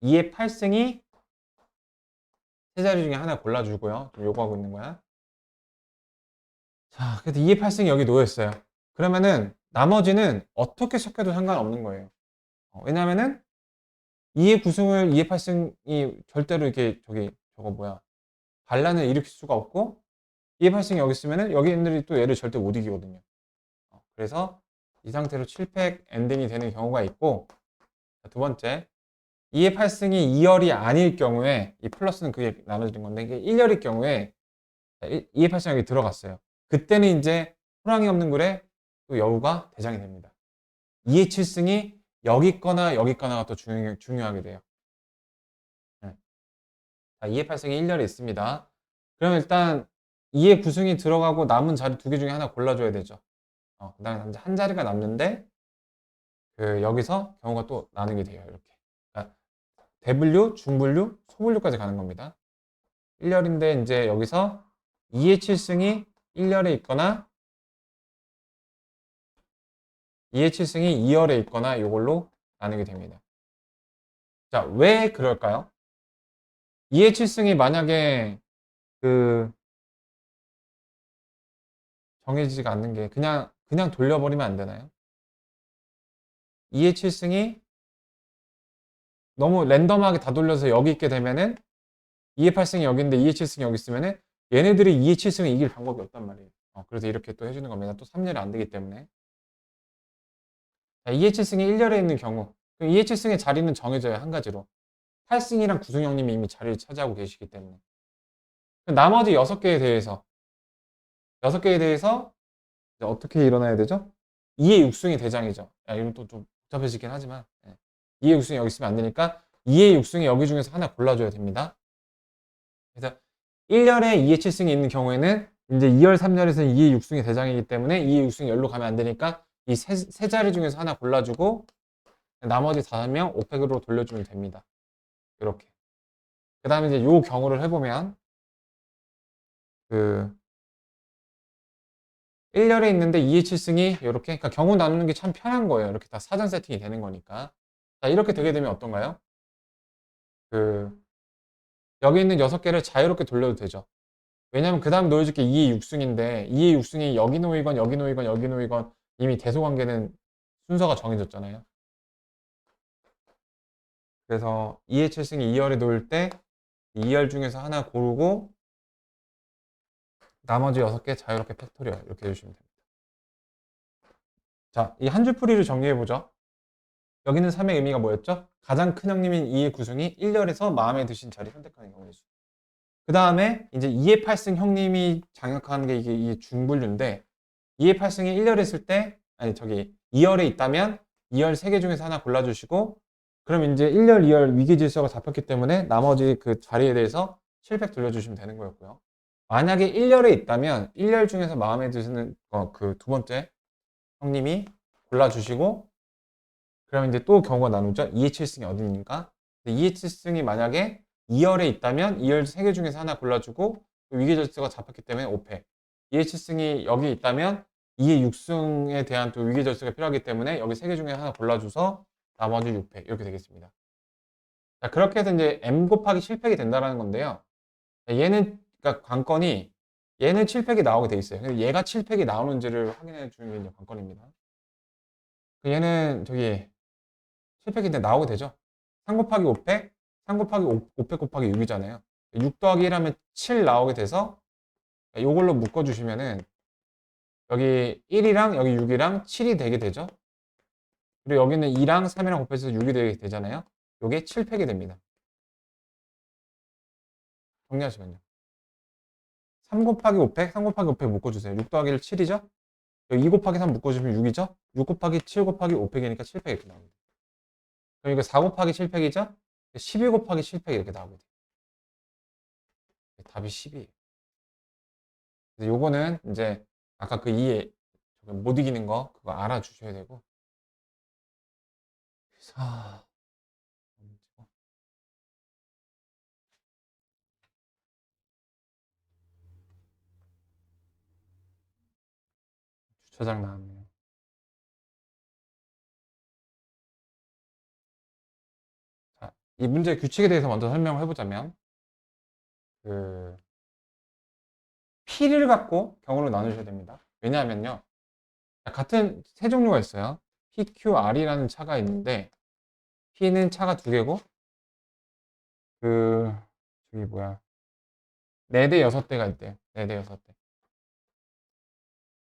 2의 8승이 세 자리 중에 하나 골라주고요. 좀 요구하고 있는 거야. 자, 그래서 2의 8승이 여기 놓여있어요. 그러면은 나머지는 어떻게 섞여도 상관없는 거예요. 왜냐면은 2의 9승을 2의 8승이 절대로 이렇게 저거 뭐야 반란을 일으킬 수가 없고 2의 8승이 여기 있으면은 여기 있는 애들이 또 얘를 절대 못 이기거든요. 그래서 이 상태로 7팩 엔딩이 되는 경우가 있고 두 번째 2의 8승이 2열이 아닐 경우에 이 플러스는 그게 나눠지는 건데 이게 1열일 경우에 2의 8승이 여기 들어갔어요. 그때는 이제 호랑이 없는 굴에 또 여우가 대장이 됩니다. 2의 7승이 여기 있거나 여기 있거나가 또 중요하게 돼요. 네. 자, 2의 8승이 1열에 있습니다. 그럼 일단 2의 9승이 들어가고 남은 자리 두 개 중에 하나 골라줘야 되죠. 그 다음에 한 자리가 남는데 여기서 경우가 또 나누게 돼요. 이렇게. 그러니까 대분류, 중분류, 소분류까지 가는 겁니다. 1열인데 이제 여기서 2의 7승이 1열에 있거나 2의 7승이 2열에 있거나 이걸로 나누게 됩니다. 자, 왜 그럴까요? 2의 7승이 만약에 그 정해지지가 않는 게 그냥 돌려버리면 안 되나요? 2의 7승이 너무 랜덤하게 다 돌려서 여기 있게 되면은 2의 8승이 여기 있는데 2의 7승이 여기 있으면은 얘네들이 2의 7승을 이길 방법이 없단 말이에요. 그래서 이렇게 또 해주는 겁니다. 또 3열이 안 되기 때문에. 자, 2의 7승이 1열에 있는 경우, 2의 7승의 자리는 정해져요. 한 가지로. 8승이랑 9승 형님이 이미 자리를 차지하고 계시기 때문에. 나머지 6개에 대해서 이제 어떻게 일어나야 되죠? 2의 6승이 대장이죠. 이건 또 좀 복잡해지긴 하지만 2의 6승이 여기 있으면 안 되니까 2의 6승이 여기 중에서 하나 골라줘야 됩니다. 그래서 1열에 2의 7승이 있는 경우에는 이제 2열, 3열에서는 2의 6승이 대장이기 때문에 2의 6승이 열로 가면 안 되니까 이 세 자리 중에서 하나 골라주고 나머지 5명 5팩으로 돌려주면 됩니다. 이렇게. 그 다음에 이제 요 경우를 해보면 그 1열에 있는데 2의 7승이 이렇게 그러니까 경우 나누는 게 참 편한 거예요. 이렇게 다 사전 세팅이 되는 거니까. 자, 이렇게 되게 되면 어떤가요? 그 여기 있는 6개를 자유롭게 돌려도 되죠. 왜냐면 그 다음 놓여줄 게 2의 6승인데 2의 6승이 여기 놓이건 여기 놓이건 여기 놓이건 이미 대소관계는 순서가 정해졌잖아요. 그래서 2의 7승이 2열에 놓일 때 2열 중에서 하나 고르고 나머지 6개 자유롭게 팩토리얼 이렇게 해주시면 됩니다. 자, 이 한 줄풀이를 정리해보죠. 여기는 3의 의미가 뭐였죠? 가장 큰 형님인 2의 9승이 1열에서 마음에 드신 자리 선택하는 경우의 수. 그 다음에 이제 2의 8승 형님이 장악하는 게 이게 중분류인데 2의 8승이 1열에 있을 때 아니 저기 2열에 있다면 2열 3개 중에서 하나 골라주시고 그럼 이제 1열, 2열 위기 질서가 잡혔기 때문에 나머지 그 자리에 대해서 7팩 돌려주시면 되는 거였고요. 만약에 1열에 있다면 1열 중에서 마음에 드시는 그 두 번째 형님이 골라주시고 그럼 이제 또 경우가 나누죠. 2의 7승이 어디입니까? 2의 7승이 만약에 2열에 있다면 2열 3개 중에서 하나 골라주고 위기 질서가 잡혔기 때문에 5패. 2의 7승이 여기 있다면 2의 6승에 대한 또 위기 질서가 필요하기 때문에 여기 3개 중에 하나 골라줘서 나머지 6패 이렇게 되겠습니다. 자, 그렇게 해서 이제 M 곱하기 7팩이 된다는 건데요. 얘는 그러니까 관건이 얘는 7팩이 나오게 돼 있어요. 근데 얘가 7팩이 나오는지를 확인해 주는 게 이제 관건입니다. 얘는 저기 7팩인데 나오게 되죠. 3 곱하기 5팩, 3 곱하기 5팩 곱하기 6이잖아요. 6 더하기 1 하면 7 나오게 돼서 이걸로 묶어주시면은 여기 1이랑 여기 6이랑 7이 되게 되죠. 그리고 여기는 2랑 3이랑 곱해서 6이 되게 되잖아요. 이게 7팩이 됩니다. 정리하시면요. 3 곱하기 5팩, 3 곱하기 5팩 묶어주세요. 6 더하기 1 7이죠? 2 곱하기 3 묶어주시면 6이죠? 6 곱하기 7 곱하기 5팩이니까 7팩 이렇게 나옵니다. 그럼 이거 4 곱하기 7팩이죠? 12 곱하기 7팩 이렇게 나오거든요. 답이 12예요. 그래서 요거는 이제 아까 그 2에 못 이기는 거 그거 알아주셔야 되고 그래서 주차장 나왔네요. 자, 이 문제의 규칙에 대해서 먼저 설명을 해보자면 그 P를 갖고 경우를 나누셔야 됩니다. 왜냐하면요. 같은 세 종류가 있어요. PQR이라는 차가 있는데 P는 차가 두 개고 그 저기 뭐야 4대 6대가 있대요. 4대 6대.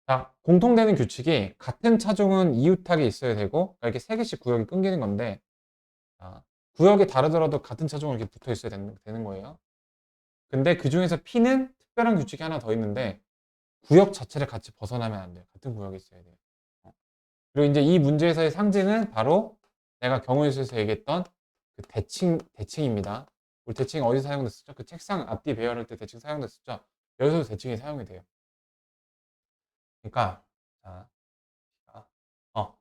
자, 공통되는 규칙이 같은 차종은 이웃하게 있어야 되고 이렇게 3개씩 구역이 끊기는 건데 구역이 다르더라도 같은 차종으로 이렇게 붙어 있어야 되는 거예요. 근데 그 중에서 P는 특별한 규칙이 하나 더 있는데 구역 자체를 같이 벗어나면 안 돼요. 같은 구역에 있어야 돼요. 그리고 이제 이 문제에서의 상징은 바로 내가 경우에서 얘기했던 그 대칭입니다. 우리 대칭 어디 사용됐었죠? 그 책상 앞뒤 배열할 때 대칭 사용됐었죠? 여기서도 대칭이 사용이 돼요. 그러니까 자, 어,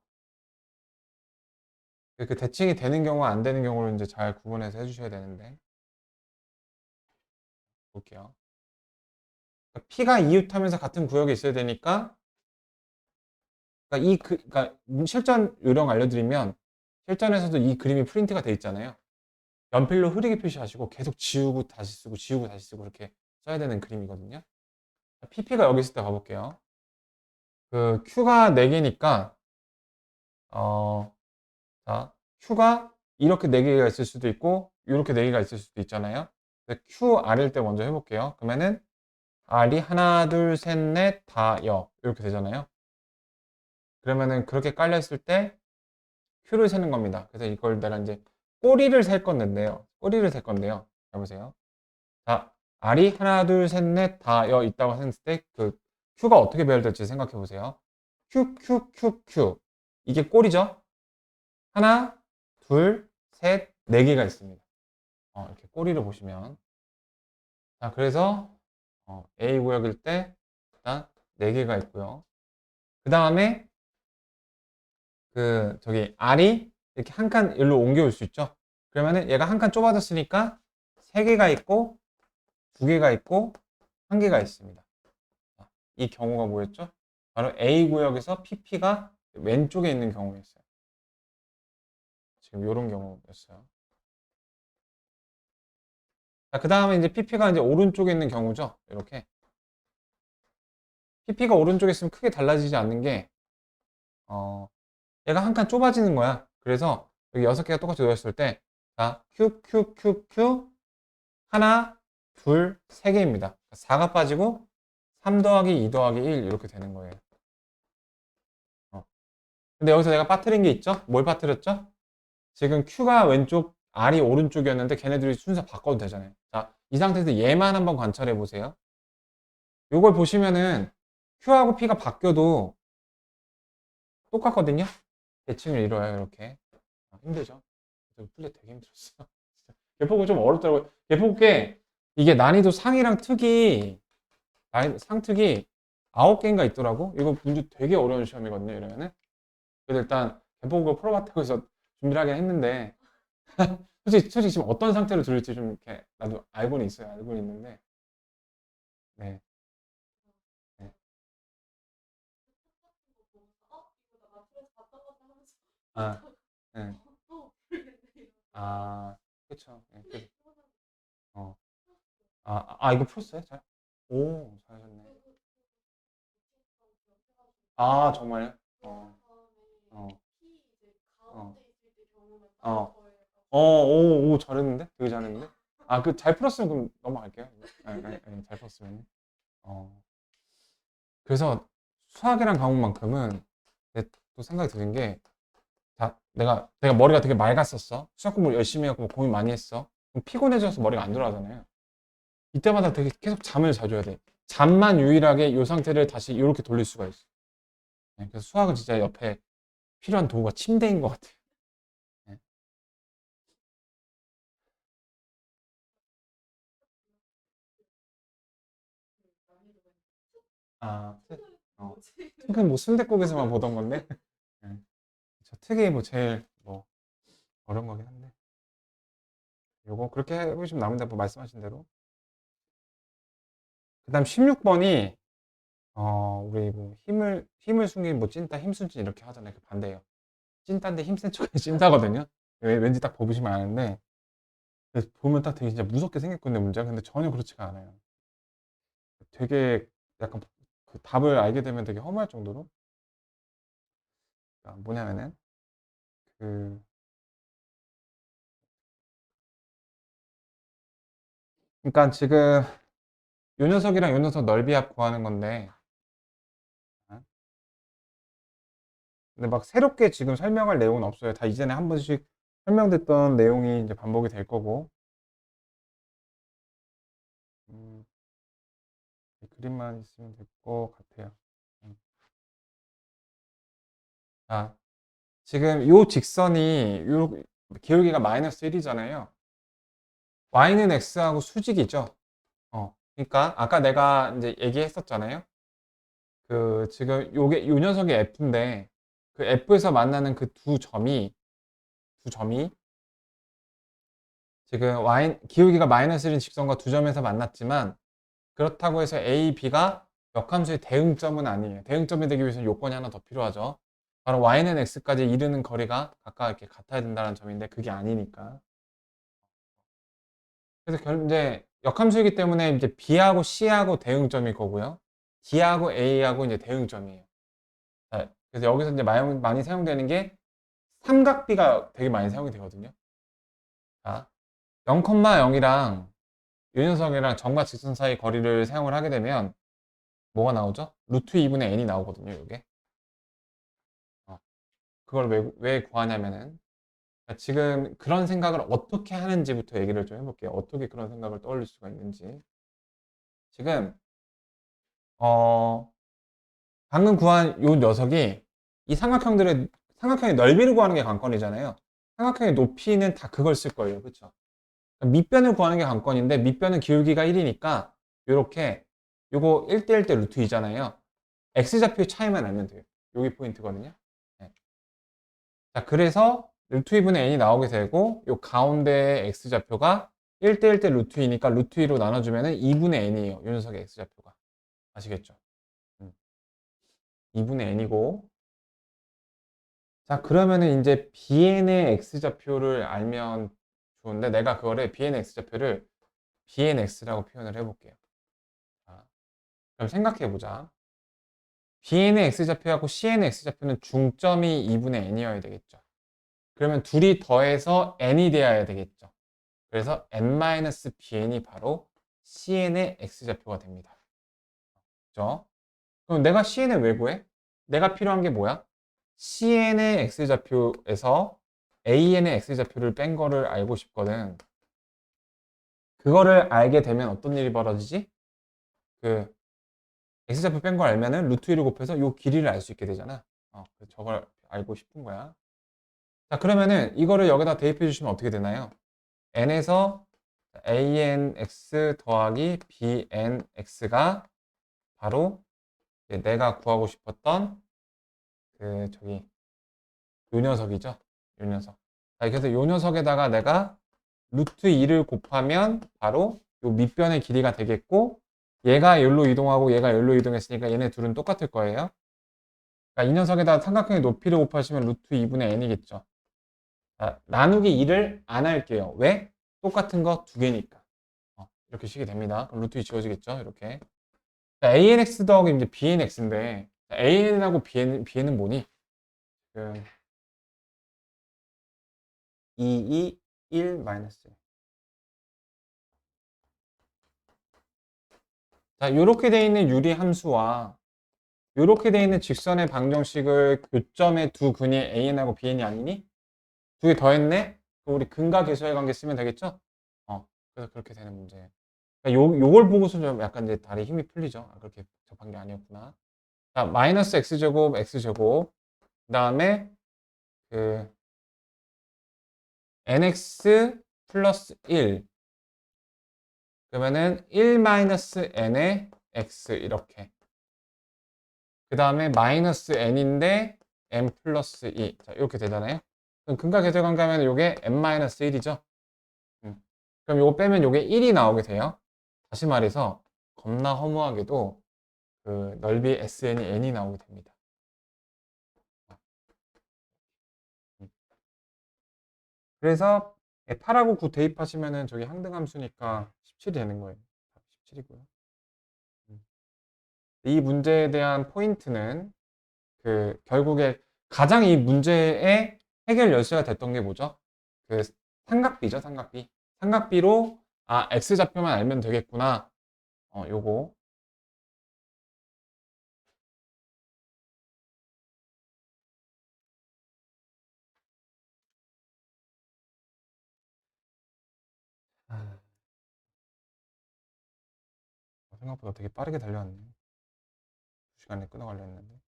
그 대칭이 되는 경우와 안 되는 경우를 이제 잘 구분해서 해주셔야 되는데 볼게요. 그러니까 P가 이웃하면서 같은 구역에 있어야 되니까 그러니까 실전 요령 알려드리면 실전에서도 이 그림이 프린트가 돼 있잖아요. 연필로 흐리게 표시하시고 계속 지우고 다시 쓰고 지우고 다시 쓰고 이렇게 써야 되는 그림이거든요. PP가 여기 있을 때 가볼게요. 그 Q가 4개니까 자, Q가 이렇게 4개가 있을 수도 있고 이렇게 4개가 있을 수도 있잖아요. QR일 때 먼저 해볼게요. 그러면은 R이 하나, 둘, 셋, 넷, 다, 여 이렇게 되잖아요. 그러면은 그렇게 깔려 있을 때 Q를 세는 겁니다. 그래서 이걸 내가 이제 꼬리를 셀 건데요. 꼬리를 셀 건데요. 해보세요. 자, R이 하나, 둘, 셋, 넷, 다, 여 있다고 했을 때 그 Q가 어떻게 배열될지 생각해 보세요. Q, Q, Q, Q. 이게 꼬리죠? 하나, 둘, 셋, 4개가 있습니다. 이렇게 꼬리를 보시면. 자, 그래서 A 구역일 때 일단 4개가 있고요. 그 다음에 저기 R이 이렇게 한 칸 일로 옮겨올 수 있죠? 그러면은 얘가 한 칸 좁아졌으니까 3개가 있고 2개가 있고 1개가 있습니다. 이 경우가 뭐였죠? 바로 A 구역에서 PP가 왼쪽에 있는 경우였어요. 지금 이런 경우였어요. 자, 그 다음에 이제 PP가 이제 오른쪽에 있는 경우죠. 이렇게. PP가 오른쪽에 있으면 크게 달라지지 않는 게, 얘가 한 칸 좁아지는 거야. 그래서 여기 6개가 똑같이 놓였을 때, 자, Q, Q, Q, Q, 하나, 둘, 3개입니다. 4가 빠지고 3 더하기 2 더하기 1 이렇게 되는 거예요. 근데 여기서 내가 빠뜨린 게 있죠? 뭘 빠뜨렸죠? 지금 Q가 왼쪽, R이 오른쪽이었는데 걔네들이 순서 바꿔도 되잖아요. 자, 이 상태에서 얘만 한번 관찰해 보세요. 이걸 보시면은 Q하고 P가 바뀌어도 똑같거든요? 대칭을 이뤄요, 이렇게. 힘들죠? 풀리 되게 힘들었어. 개포가 좀 어렵더라고요. 개포께 이게 난이도 상이랑 특이, 상특이 9개인가 있더라고. 이거 문제 되게 어려운 시험이거든요, 이러면은. 그래서 일단 개포가 풀어봤다고 해서 준비를 하긴 했는데, 솔직히 지금 어떤 상태로 들을지 좀 이렇게 나도 알고는 있어요. 알고는 있는데, 네. 네. 아, 네. 아, 그쵸. 네. 어. 이거 풀었어요? 잘? 오, 잘하셨네. 아, 정말요? 어, 어, 어, 어, 오, 잘했는데? 되게 잘했는데? 잘 풀었으면 그럼 넘어갈게요. 잘 풀었으면. 어, 그래서 수학이랑 과목만큼은 또 생각이 드는 게, 자, 내가 머리가 되게 맑았었어. 수학 공부 열심히 하고 고민 많이 했어. 그럼 피곤해져서 머리가 안 돌아가잖아요. 이때마다 되게 계속 잠을 자주 해야 돼. 잠만 유일하게 이 상태를 다시 이렇게 돌릴 수가 있어. 네, 그래서 수학은 진짜 옆에 필요한 도구가 침대인 것 같아요. 네. 아, 특은 뭐 순댓국에서만 보던 건데. 네. 저 특이 뭐 제일 뭐 어려운 거긴 한데. 요거 그렇게 해보시면 남은데 뭐 말씀하신 대로. 그다음 16번이 우리 뭐 힘을 숨긴 뭐 찐따 힘순진 이렇게 하잖아요. 그 반대예요. 찐따인데 힘센 척이 찐따거든요. 왠지 딱 보시면 아는데 보면 딱 되게 진짜 무섭게 생겼거든요, 문제가. 근데 전혀 그렇지가 않아요. 되게 약간 그 답을 알게 되면 되게 허무할 정도로. 뭐냐면은 그 그러니까 지금 요 녀석이랑 요 녀석 넓이합 구하는 건데, 어? 근데 막 새롭게 지금 설명할 내용은 없어요. 다 이전에 한 번씩 설명됐던 내용이 이제 반복이 될 거고. 음, 이 그림만 있으면 될 것 같아요. 음. 자, 지금 요 직선이 요 기울기가 마이너스 1이잖아요. y는 x하고 수직이죠. 그러니까 아까 내가 이제 얘기했었잖아요. 지금 요 녀석이 f인데 그 f에서 만나는 그 두 점이 지금 기울기가 마이너스 1인 직선과 두 점에서 만났지만, 그렇다고 해서 A, B가 역함수의 대응점은 아니에요. 대응점이 되기 위해서는 요건이 하나 더 필요하죠. 바로 y는 x까지 이르는 거리가 각각 이렇게 같아야 된다는 점인데 그게 아니니까. 그래서 이제 역함수이기 때문에 이제 B하고 C하고 대응점일 거고요. D하고 A하고 이제 대응점이에요. 자, 그래서 여기서 이제 많이 사용되는 게 삼각비가 되게 많이 사용이 되거든요. 자, 0,0이랑 이 녀석이랑 점과 직선 사이 거리를 사용을 하게 되면 뭐가 나오죠? 루트 2분의 n이 나오거든요, 이게. 그걸 왜 구하냐면은 그러니까 지금 그런 생각을 어떻게 하는지부터 얘기를 좀 해볼게요. 어떻게 그런 생각을 떠올릴 수가 있는지. 지금 방금 구한 요 녀석이 이 삼각형의 넓이를 구하는 게 관건이잖아요. 삼각형의 높이는 다 그걸 쓸 거예요. 그렇죠? 밑변을 구하는 게 관건인데 밑변은 기울기가 1이니까 요렇게 요거 1대1 대 루트 2잖아요. x좌표의 차이만 알면 돼요. 여기 포인트거든요. 네. 자, 그래서 루트 2분의 n이 나오게 되고 요 가운데 x좌표가 1대1 대 루트 2니까 루트 2로 나눠주면 2분의 n이에요. 요 녀석의 x좌표가. 아시겠죠? 2분의 n이고 자, 그러면은 이제 bn의 x좌표를 알면 좋은데 내가 그거를 bn의 x좌표를 bnx라고 표현을 해볼게요. 자, 그럼 생각해보자. bn의 x좌표하고 cn의 x좌표는 중점이 2분의 n이어야 되겠죠. 그러면 둘이 더해서 n이 되어야 되겠죠. 그래서 n-bn이 바로 cn의 x좌표가 됩니다. 그죠? 그럼 내가 cn을 왜 구해? 내가 필요한 게 뭐야? cn의 x좌표에서 an의 x좌표를 뺀 거를 알고 싶거든. 그거를 알게 되면 어떤 일이 벌어지지? 그 x좌표 뺀 거 알면은 루트 1을 곱해서 요 길이를 알 수 있게 되잖아. 그래서 저걸 알고 싶은 거야. 자, 그러면은 이거를 여기다 대입해 주시면 어떻게 되나요? n에서 anx 더하기 bnx가 바로 내가 구하고 싶었던 저기 요 녀석이죠. 요 녀석. 자, 그래서 요 녀석에다가 내가 루트 2를 곱하면 바로 요 밑변의 길이가 되겠고 얘가 여기로 이동하고 얘가 여기로 이동했으니까 얘네 둘은 똑같을 거예요. 그러니까 이 녀석에다 삼각형의 높이를 곱하시면 루트 2분의 n이겠죠. 자, 나누기 2를 안 할게요. 왜? 똑같은 거 두 개니까. 이렇게 식이 됩니다. 그럼 루트 2 지워지겠죠? 이렇게. 자, ANX 더하기 이제 BNX인데 AN하고 BN은 뭐니? 그 2, 2, 1 마이너스. 자, 이렇게 돼 있는 유리 함수와 이렇게 돼 있는 직선의 방정식을 교점의 두 근이 AN하고 BN이 아니니? 두 개 더했네? 그럼 우리 근과 계수의 관계 쓰면 되겠죠? 그래서 그렇게 되는 문제예요. 그러니까 요걸 보고서 좀 약간 이제 다리 힘이 풀리죠. 그렇게 접한 게 아니었구나. 자, 마이너스 x제곱, x제곱. 그 다음에 그 nx 플러스 1. 그러면은 1 마이너스 n의 x 이렇게. 그 다음에 마이너스 n인데 n 플러스 2. 자, 이렇게 되잖아요. 그럼 근과 계수 관계 하면 요게 n 마이너스 1이죠. 그럼 요거 빼면 요게 1이 나오게 돼요. 다시 말해서 겁나 허무하게도 그 넓이 SN이 N이 나오게 됩니다. 그래서 8하고 9 대입하시면은 저기 항등함수니까 17이 되는 거예요. 17이고요. 이 문제에 대한 포인트는 결국에 가장 이 문제의 해결 열쇠가 됐던 게 뭐죠? 그 삼각비죠, 삼각비. 삼각비로 X좌표만 알면 되겠구나. 요거. 생각보다 되게 빠르게 달려왔네. 2시간에 끊어가려 했는데.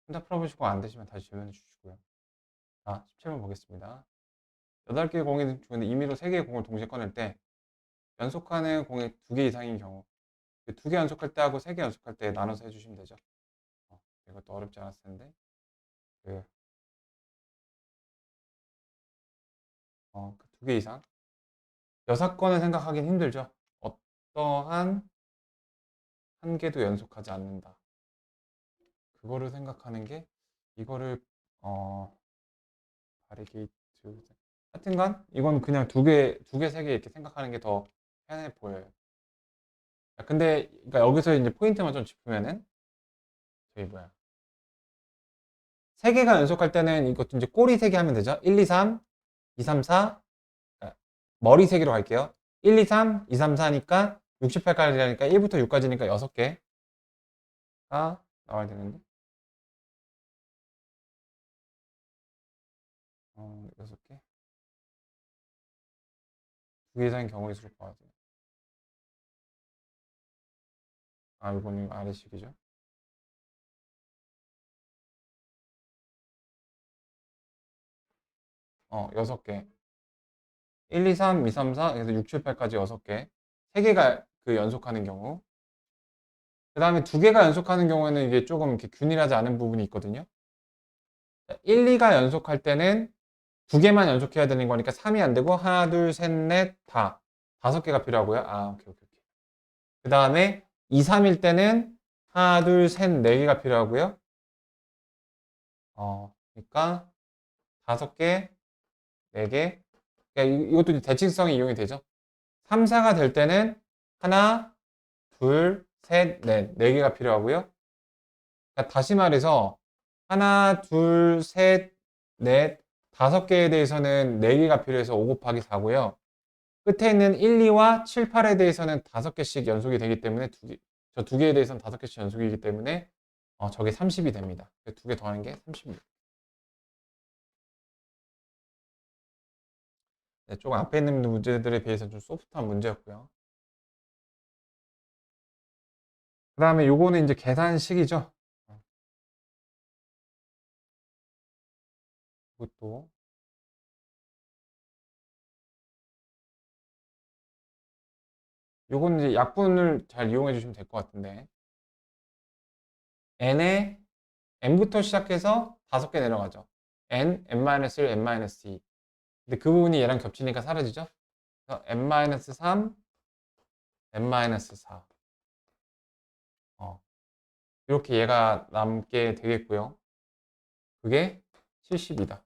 혼자 풀어보시고 안 되시면 다시 질문해 주시고요. 자, 17번 보겠습니다. 8개의 공이 중에 임의로 3개의 공을 동시에 꺼낼 때 연속하는 공이 2개 이상인 경우 2개 연속할 때 하고 3개 연속할 때 나눠서 해주시면 되죠. 이것도 어렵지 않았을 텐데 그, 2개 이상 6건을 생각하긴 힘들죠. 어떠한 한 개도 연속하지 않는다. 그거를 생각하는 게 이거를 바리게이트. 하여튼간 이건 그냥 두 개, 세 개 이렇게 생각하는 게 더 편해 보여요. 근데 그러니까 여기서 이제 포인트만 좀 짚으면은 저기 뭐야, 세 개가 연속할 때는 이것도 이제 꼬리 세 개 하면 되죠. 1, 2, 3, 2, 3, 4. 머리 세 개로 갈게요. 1, 2, 3, 2, 3, 4니까 68까지라니까 1부터 6까지니까 6개가 나와야 되는데 6개? 두 개 이상의 경우 있을 것 같아요. 이거는 아래식이죠. 6개. 1, 2, 3, 2, 3, 4, 그래서 6, 7, 8까지 6개. 3개가 그 연속하는 경우. 그 다음에 2개가 연속하는 경우에는 이게 조금 이렇게 균일하지 않은 부분이 있거든요. 1, 2가 연속할 때는 2개만 연속해야 되는 거니까 3이 안 되고, 하나, 둘, 셋, 넷, 다. 5개가 필요하고요. 오케이, 오케이, 오케이. 그 다음에 2, 3일 때는 하나, 둘, 셋, 4개가 필요하고요. 그러니까 5개, 4개. 그러니까 이것도 이제 대칭성이 이용이 되죠. 3, 4가 될 때는 하나, 둘, 셋, 넷, 4개가 필요하고요. 그러니까 다시 말해서 하나, 둘, 셋, 넷, 5개에 대해서는 4개가 필요해서 5 곱하기 4고요. 끝에 있는 1, 2와 7, 8에 대해서는 5개씩 연속이 되기 때문에 저 2개에 대해서는 5개씩 연속이기 때문에 저게 30이 됩니다. 2개 더하는 게 30입니다. 네, 조금 앞에 있는 문제들에 비해서 좀 소프트한 문제였고요. 그 다음에 요거는 이제 계산식이죠. 이것도 요거는 이제 약분을 잘 이용해 주시면 될 것 같은데 n에 n부터 시작해서 5개 내려가죠. n, n-1, n-2. 근데 그 부분이 얘랑 겹치니까 사라지죠. 그래서 n-3, n-4. 이렇게 얘가 남게 되겠고요. 그게 70이다.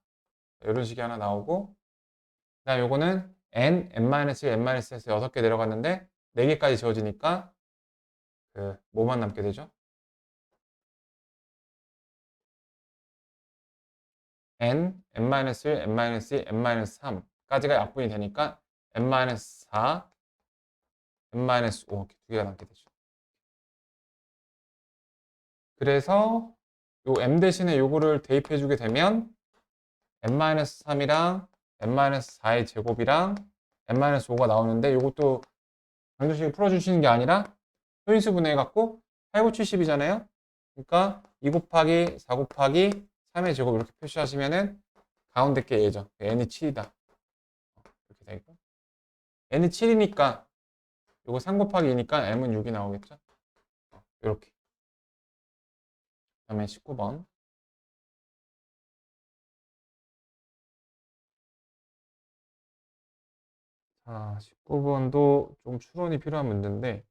이런 식이 하나 나오고, 그 다음 요거는 n, n-1, n-2에서 6개 내려갔는데 4개까지 지워지니까 뭐만 남게 되죠? n, n-1, n-2, n-3까지가 약분이 되니까 n-4, n-5 이렇게 두 개가 남게 되죠. 그래서 요 m 대신에 요거를 대입해 주게 되면 n-3이랑 n-4의 제곱이랑 n-5가 나오는데 요것도 방정식을 풀어주시는 게 아니라 소인수 분해해갖고 8, 9, 70이잖아요. 그러니까 2 곱하기 4 곱하기 3의 제곱 이렇게 표시하시면은 가운데 게 얘죠. n이 7이다. 이렇게 되고 n이 7이니까 요거 3 곱하기 2니까 m은 6이 나오겠죠. 이렇게. 그다음에 19번. 자, 19번도 좀 추론이 필요한 문제인데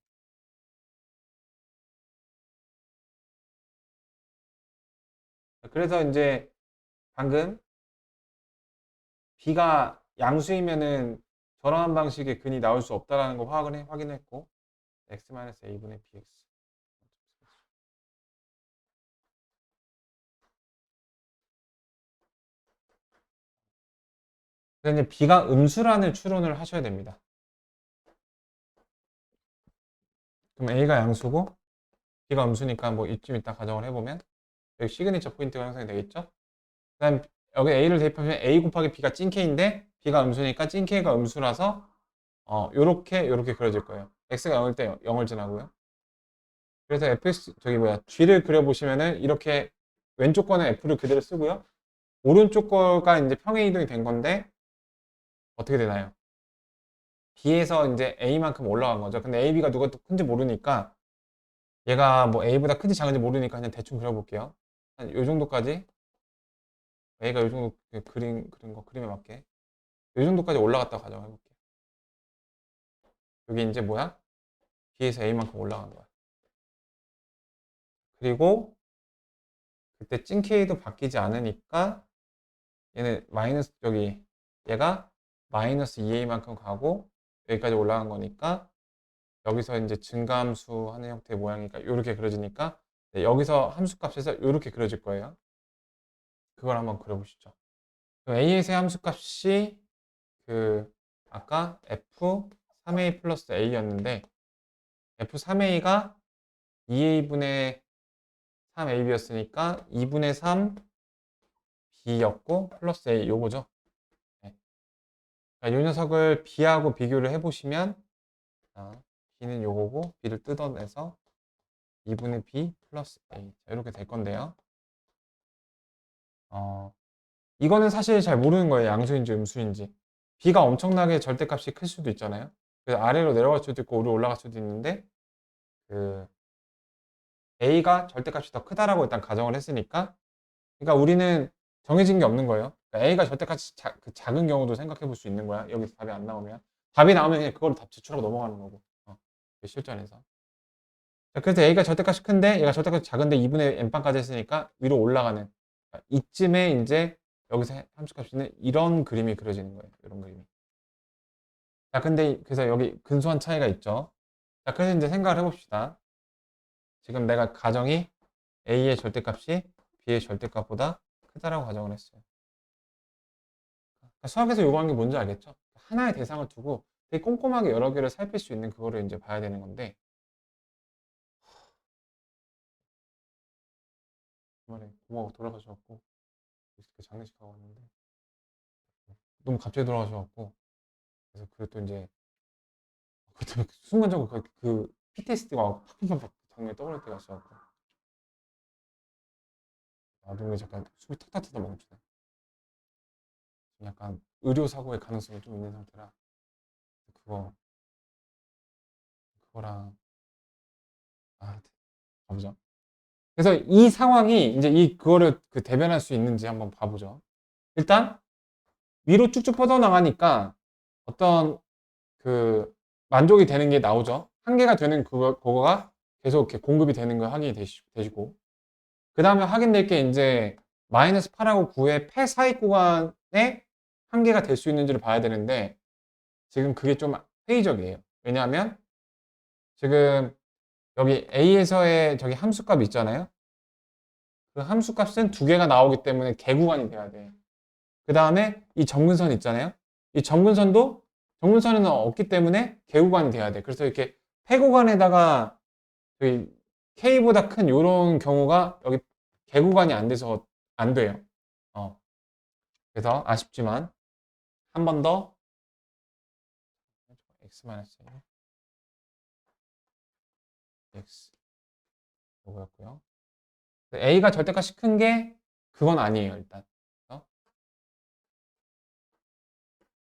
그래서 이제 방금 b가 양수이면은 저러한 방식의 근이 나올 수 없다라는 거 확인했고 x-a분의 bx. 그래서 이제 b가 음수란을 추론을 하셔야 됩니다. 그럼 a가 양수고 b가 음수니까 뭐 이쯤 이따 가정을 해보면 여기 시그니처 포인트가 형성이 되겠죠? 그다음 여기 a를 대입하면 a 곱하기 b가 찐 k인데 b가 음수니까 찐 k가 음수라서 요렇게 그려질 거예요. x가 0일 때 0을 지나고요. 그래서 fx g를 그려보시면은 이렇게 왼쪽 거는 f를 그대로 쓰고요. 오른쪽 거가 이제 평행 이동이 된 건데 어떻게 되나요? b에서 이제 a만큼 올라간 거죠. 근데 a, b가 누가 또 큰지 모르니까 얘가 뭐 a보다 큰지 작은지 모르니까 그냥 대충 그려볼게요. 한 요 정도까지 a가 요 정도 그린 거 그림에 맞게 요 정도까지 올라갔다고 가정해볼게요. 여기 이제 뭐야? b에서 a만큼 올라간 거야. 그리고 그때 찐 k도 바뀌지 않으니까 얘는 마이너스 여기 얘가 마이너스 2a만큼 가고 여기까지 올라간 거니까 여기서 이제 증가함수 하는 형태의 모양이니까 이렇게 그려지니까 네, 여기서 함수값에서 이렇게 그려질 거예요. 그걸 한번 그려보시죠. a에서의 함수값이 그 아까 f3a 플러스 a였는데 f3a가 2a분의 3ab였으니까 2분의 3b였고 플러스 a 요거죠. 네. 이 녀석을 b하고 비교를 해보시면 b는 요거고 b를 뜯어내서 2분의 b 플러스 a 이렇게 될 건데요. 이거는 사실 잘 모르는 거예요. 양수인지 음수인지. b가 엄청나게 절대값이 클 수도 있잖아요. 그래서 아래로 내려갈 수도 있고 위로 올라갈 수도 있는데 그 a가 절대값이 더 크다라고 일단 가정을 했으니까 그러니까 우리는 정해진 게 없는 거예요. 그러니까 a가 절대값이 작은 경우도 생각해 볼 수 있는 거야. 여기서 답이 안 나오면. 답이 나오면 그냥 그걸 답 제출하고 넘어가는 거고. 실전에서. 자, 그래서 a가 절대값이 큰데 얘가 절대값이 작은데 2분의 n빵까지 했으니까 위로 올라가는 이쯤에 이제 여기서 함수값이 이런 그림이 그려지는 거예요. 이런 그림이. 자, 근데 그래서 여기 근소한 차이가 있죠. 자, 그래서 이제 생각을 해봅시다. 지금 내가 가정이 a의 절대값이 b의 절대값보다 크다라고 가정을 했어요. 수학에서 요구하는 게 뭔지 알겠죠? 하나의 대상을 두고 되게 꼼꼼하게 여러 개를 살필 수 있는 그거를 이제 봐야 되는 건데 주말에 고모가 돌아가셔갖고 이렇게 장례식하고 왔는데 너무 갑자기 돌아가셔갖고 그래서 그것도 이제 그때 순간적으로 그 PTSD가 와서 팍팍팍 장면이 떠오를 때가 있어갖고 나도 모르게 잠깐 숨이 탁탁 트다 멈추네. 약간 의료사고의 가능성이 좀 있는 상태라 그거랑 가보죠. 그래서 이 상황이 이제 그거를 대변할 수 있는지 한번 봐보죠. 일단 위로 쭉쭉 뻗어나가니까 어떤 그 만족이 되는 게 나오죠. 한계가 되는 그거가 계속 이렇게 공급이 되는 거 확인이 되시고 그 다음에 확인될 게 이제 마이너스 8하고 9의 폐 사이 구간에 한계가 될 수 있는지를 봐야 되는데 지금 그게 좀 회의적이에요. 왜냐하면 지금 여기 A에서의 저기 함수값 있잖아요. 그 함수값은 두 개가 나오기 때문에 개구간이 돼야 돼. 그 다음에 이 점근선 있잖아요. 이 점근선에는 없기 때문에 개구간이 돼야 돼. 그래서 이렇게 폐구간에다가 K보다 큰 이런 경우가 여기 개구간이 안 돼서 안 돼요. 그래서 아쉽지만 한 번 더 x-1 x 요거였고요. a가 절대값이 큰 게 그건 아니에요 일단.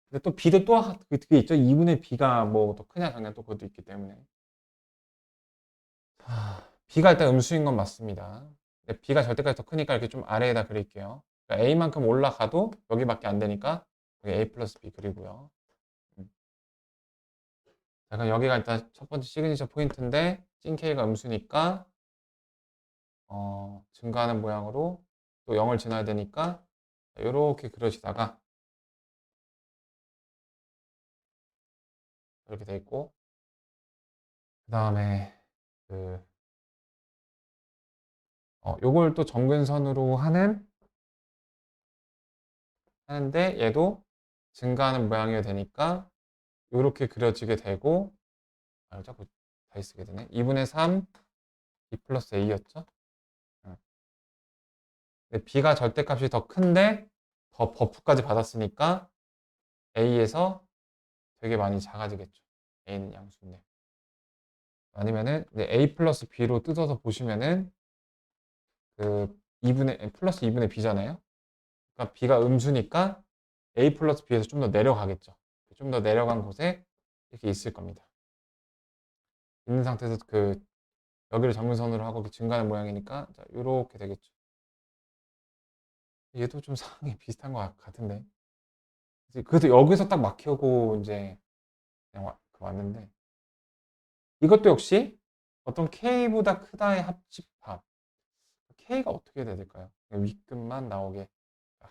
근데 또 b도 또 그게 있죠. 2분의 b가 뭐 더 크냐 작냐 또 그것도 있기 때문에 b가 일단 음수인 건 맞습니다. 근데 b가 절대값이 더 크니까 이렇게 좀 아래에다 그릴게요. 그러니까 a만큼 올라가도 여기밖에 안 되니까 여기 a 플러스 b 그리고요. 자, 그럼 여기가 일단 첫 번째 시그니처 포인트인데 찐 k가 음수니까 증가하는 모양으로 또 0을 지나야 되니까 이렇게 그려지다가 이렇게 돼 있고 그 다음에 요걸 또 점근선으로 하는데 얘도 증가하는 모양이 되니까 이렇게 그려지게 되고 자꾸 다시 쓰게 되네. 2분의 3 b 플러스 a였죠. 근데 b가 절대값이 더 큰데 더 버프까지 받았으니까 a에서 되게 많이 작아지겠죠. a는 양수인데. 아니면은 a 플러스 b로 뜯어서 보시면은 플러스 2분의 b잖아요. 그러니까 b가 음수니까 a 플러스 b에서 좀 더 내려가겠죠. 좀 더 내려간 곳에 이렇게 있을 겁니다. 있는 상태에서 여기를 점근선으로 하고 증가하는 모양이니까 자, 이렇게 되겠죠. 얘도 좀 상황이 비슷한 것 같은데. 그래도 여기서 딱 막히고 이제 그냥 왔는데 이것도 역시 어떤 k보다 크다의 합집합. k가 어떻게 돼야 될까요? 윗끝만 나오게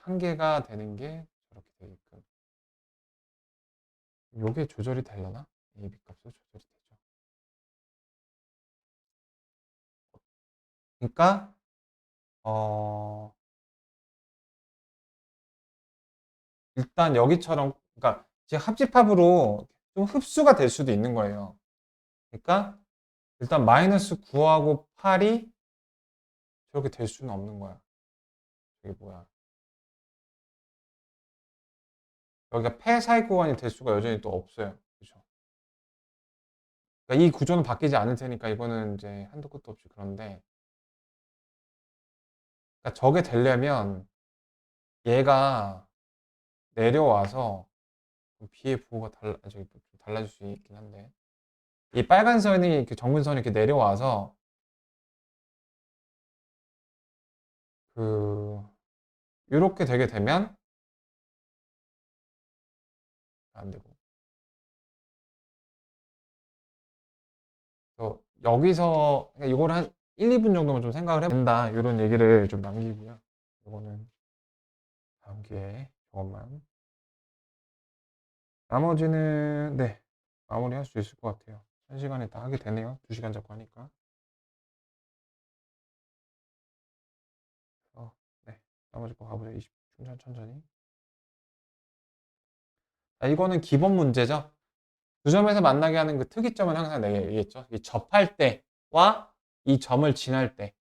한 개가 되는 게 저렇게 되게끔. 요게 조절이 되려나? AB 값도 조절이 되죠. 그러니까 일단 여기처럼, 그러니까 지금 합집합으로 좀 흡수가 될 수도 있는 거예요. 그러니까 일단 마이너스 9하고 8이 저렇게 될 수는 없는 거야. 이게 뭐야? 여기가 폐사이 구간이 될 수가 여전히 또 없어요. 그죠? 그러니까 이 구조는 바뀌지 않을 테니까 이거는 이제 한도 끝도 없이 그런데, 그러니까 저게 되려면 얘가 내려와서 B의 부호가 좀 달라질 수 있긴 한데, 이 빨간 선이 이렇게 정근선이 이렇게 내려와서 이렇게 되게 되면 안 되고, 여기서 이걸 한 1, 2분 정도만 좀 생각을 해야 된다, 이런 얘기를 좀 남기고요. 이거는 다음 기회에 저것만, 나머지는 네, 마무리할 수 있을 것 같아요. 1시간에 다 하게 되네요. 2시간 잡고 하니까. 네, 나머지 거 가보죠. 20분 천천히. 이거는 기본 문제죠. 두 점에서 만나게 하는 그 특이점은 항상 내가 얘기했죠. 이 접할 때와 이 점을 지날 때,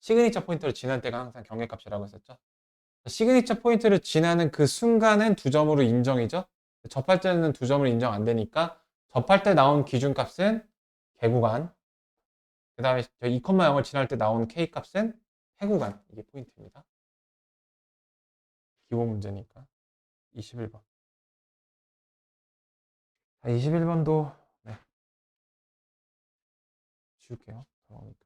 시그니처 포인트를 지날 때가 항상 경계값이라고 했었죠. 시그니처 포인트를 지나는 그 순간은 두 점으로 인정이죠. 접할 때는 두 점을 인정 안 되니까 접할 때 나온 기준값은 개구간, 그 다음에 2,0을 지날 때 나온 K값은 해구간. 이게 포인트입니다. 기본 문제니까. 21번. 21번도 네, 지울게요. 그러니까.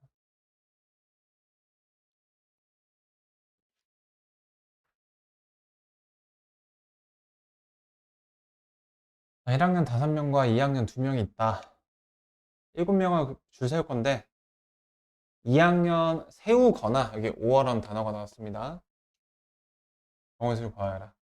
1학년 5명과 2학년 2명이 있다. 7명을 줄 세울 건데 2학년 세우거나, 여기 5월원 단어가 나왔습니다. 경우의 구하여라.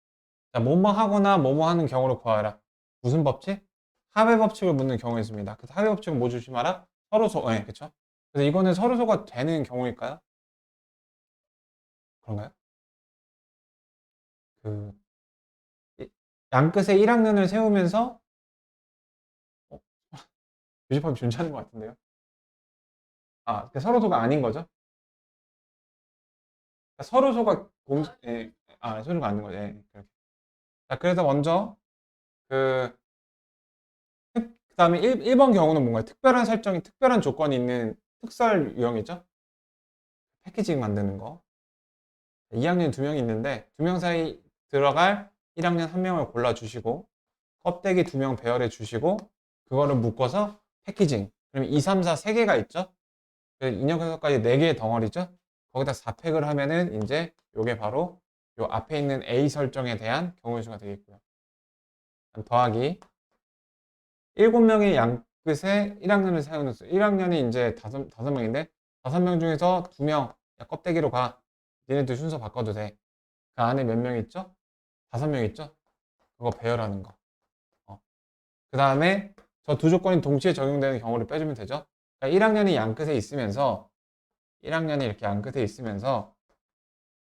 자, 뭐뭐 하거나 뭐뭐 하는 경우를 구하여라. 무슨 법칙? 합의 법칙을 묻는 경우가 있습니다. 그래서 합의 법칙은 뭐 조심하라? 서로소, 네, 그쵸? 그래서 이거는 서로소가 되는 경우일까요? 그런가요? 그, 양끝에 1학년을 세우면서, 어, 교집합이 존재하는 것 같은데요? 서로소가 아닌 거죠? 서로소가 예, 서로가 아닌 거죠. 예, 그렇게. 자, 그래서 먼저, 그, 다음에 1번 경우는 뭔가요? 특별한 설정이, 특별한 조건이 있는 특설 유형이죠? 패키징 만드는 거. 2학년 2명이 있는데 2명 사이 들어갈 1학년 1명을 골라주시고 껍데기 2명 배열해 주시고 그거를 묶어서 패키징. 그러면 2, 3, 4 3개가 있죠? 인형 해석까지 4개의 덩어리죠? 거기다 4팩을 하면은 이제 요게 바로 요 앞에 있는 A 설정에 대한 경우의 수가 되겠고요. 더하기 7명의 양끝에 1학년을 세우는 수. 1학년이 이제 5명인데 5명 중에서 2명 껍데기로 가. 니네들 순서 바꿔도 돼. 그 안에 몇 명 있죠? 5명 있죠? 그거 배열하는 거. 그 다음에 저 두 조건이 동시에 적용되는 경우를 빼주면 되죠. 그러니까 1학년이 양끝에 있으면서 1학년이 이렇게 양끝에 있으면서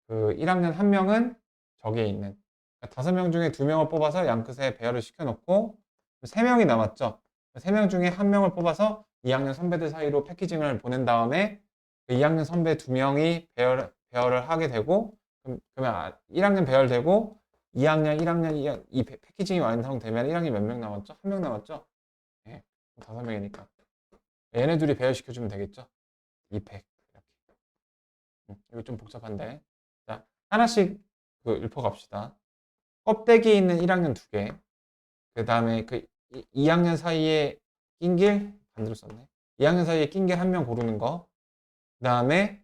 그 1학년 한 명은 저기에 있는, 그러니까 5명 중에 2명을 뽑아서 양끝에 배열을 시켜놓고 3명이 남았죠. 3명 중에 1명을 뽑아서 2학년 선배들 사이로 패키징을 보낸 다음에 그 2학년 선배 2명이 배열을 하게 되고, 그러면 1학년 배열되고 2학년, 1학년 이 패키징이 완성되면 1학년 몇 명 남았죠? 1명 남았죠? 네, 5명이니까 얘네 둘이 배열시켜주면 되겠죠? 2팩 이렇게. 이거 좀 복잡한데, 자, 하나씩 읊어갑시다. 껍데기에 있는 1학년 2개, 그 다음에 그 2학년 사이에 낀길 반대로 썼네. 2학년 사이에 낀길 1명 고르는 거, 그 다음에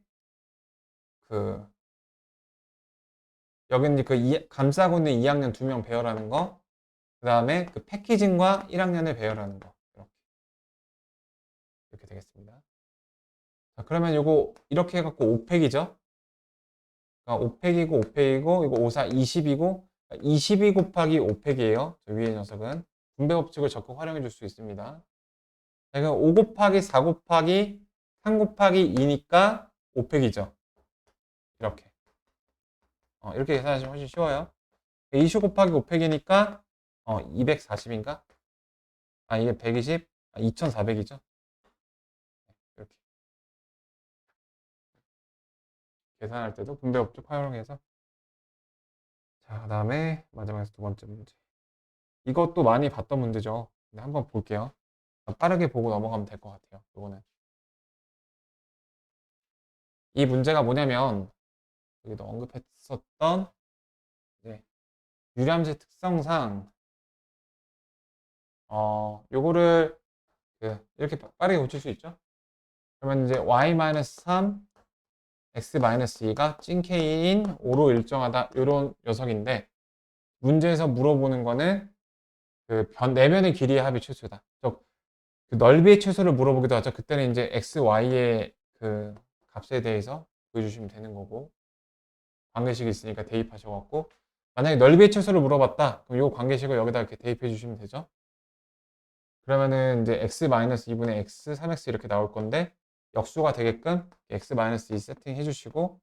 그 여기는 감싸고 있는 2학년 2명 배열하는 거, 그 다음에 그 패키징과 1학년을 배열하는 거, 이렇게 되겠습니다. 자, 그러면 요거 이렇게 해갖고 5팩이죠. 5팩이고 5팩이고 이거 5, 4, 20이고 22 곱하기 5팩이에요. 저 위에 녀석은 분배 법칙을 적극 활용해 줄 수 있습니다. 자, 그럼 5 곱하기 4 곱하기 3 곱하기 2니까 5팩이죠. 이렇게. 이렇게 계산하시면 훨씬 쉬워요. 20 곱하기 5팩이니까 240인가? 이게 120? 2400이죠. 이렇게 계산할 때도 분배 법칙 활용해서. 자, 그다음에 마지막에서 두 번째 문제. 이것도 많이 봤던 문제죠. 근데 한번 볼게요. 빠르게 보고 넘어가면 될 것 같아요. 이거는. 이 문제가 뭐냐면 여기도 언급했었던 이제 유리함수 특성상 요거를 이렇게 빠르게 고칠 수 있죠. 그러면 이제 y-3 x-2가 찐k인 5로 일정하다 이런 녀석인데 문제에서 물어보는 거는 내면의 길이의 합이 최소다. 그 넓이의 최소를 물어보기도 하죠. 그때는 이제 x, y의 그 값에 대해서 보여주시면 되는 거고 관계식이 있으니까 대입하셔갖고 만약에 넓이의 최소를 물어봤다. 그럼 요 관계식을 여기다 이렇게 대입해 주시면 되죠. 그러면은 이제 x-2분의 x, 3x 이렇게 나올 건데 역수가 되게끔 x-2 세팅 해주시고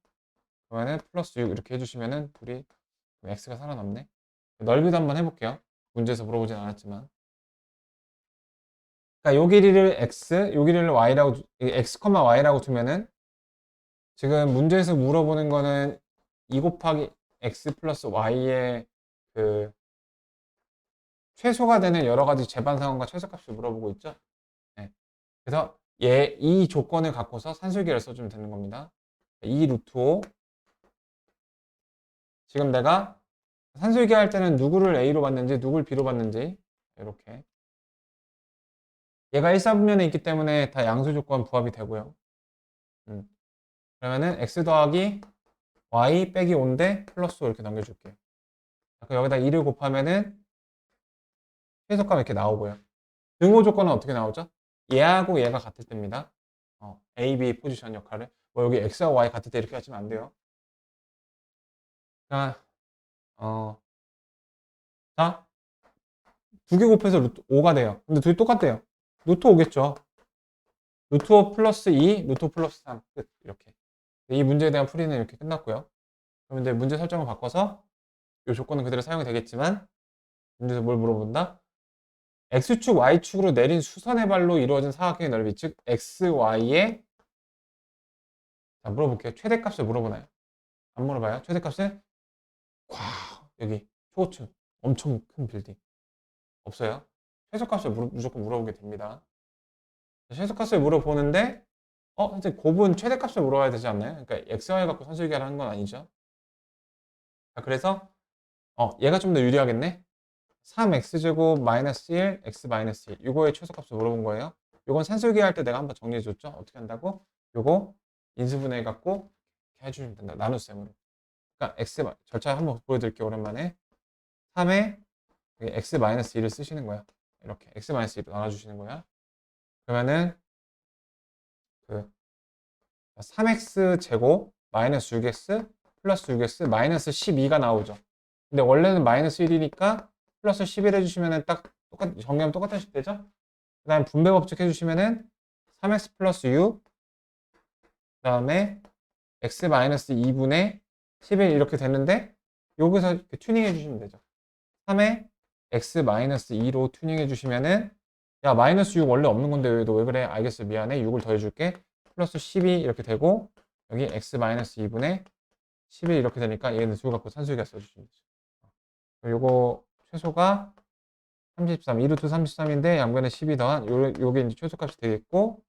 그러면은 플러스 6 이렇게 해주시면은 둘이 x가 살아남네. 넓이도 한번 해볼게요. 문제에서 물어보진 않았지만. 그러니까 요 길이를 x, 요 길이를 y라고 x, y라고 두면은 지금 문제에서 물어보는 거는 2 곱하기 x 플러스 y의 그 최소가 되는 여러 가지 재반 상황과 최소값을 물어보고 있죠. 네. 그래서 이 조건을 갖고서 산술기를 써주면 되는 겁니다. 2 루트 5 지금 내가 산술기 할 때는 누구를 A로 봤는지 누구를 B로 봤는지 이렇게 얘가 1사분면에 있기 때문에 다 양수 조건 부합이 되고요. 그러면은 x 더하기 y 빼기 5인데 플러스 5 이렇게 남겨줄게요. 여기다 2를 곱하면은 최소값 이렇게 나오고요. 등호 조건은 어떻게 나오죠? 얘하고 얘가 같을 때입니다. A, B 포지션 역할을. 여기 X와 Y 같을 때 이렇게 하시면 안 돼요. 자, 자, 2개 곱해서 루트 5가 돼요. 근데 둘이 똑같대요. 루트 5겠죠. 루트 5 플러스 2, 루트 5 플러스 3. 끝. 이렇게. 이 문제에 대한 풀이는 이렇게 끝났고요. 그럼 이제 문제 설정을 바꿔서 이 조건은 그대로 사용이 되겠지만 문제에서 뭘 물어본다? X축, Y축으로 내린 수선의 발로 이루어진 사각형의 넓이, 즉 X, Y의 자, 물어볼게요. 최대값을 물어보나요? 안 물어봐요. 최대값을 여기 초고층 엄청 큰 빌딩 없어요. 최소값을 무조건 물어보게 됩니다. 최소값을 물어보는데 이제 곱은 최대값을 물어봐야 되지 않나요? 그러니까 XY 갖고 산술기를 하는 건 아니죠. 자, 그래서 얘가 좀 더 유리하겠네. 3x제곱 마이너스 1 x 마이너스 1 이거의 최소값을 물어본 거예요. 이건 산술기 할 때 내가 한번 정리해 줬죠. 어떻게 한다고? 요거 인수분해 갖고 해주시면 된다. 나눗셈으로. 그러니까 x 절차 한번 보여드릴게요. 오랜만에 3에 x-1을 쓰시는 거야. 이렇게 x-1로 나눠주시는 거야. 그러면은 그 3x 제곱 마이너스 6x 플러스 6x 마이너스 12가 나오죠. 근데 원래는 마이너스 1이니까 플러스 11 해주시면은 딱 정리하면 똑같은 되죠? 그 다음에 분배 법칙 해주시면은 3x 플러스 6, 그 다음에 x 마이너스 2분의 11 이렇게 되는데 여기서 이렇게 튜닝 해주시면 되죠. 3에 x 마이너스 2로 튜닝 해주시면은 야 마이너스 6 원래 없는 건데 너 왜 그래? 알겠어 미안해 6을 더해줄게 플러스 12 이렇게 되고 여기 x 마이너스 2분의 11 이렇게 되니까 얘는 수 갖고 산술기가 써주시면 되죠. 요거 최소가 33 2루트 33인데 양변에 12 더한 요게 이제 최소값이 되겠고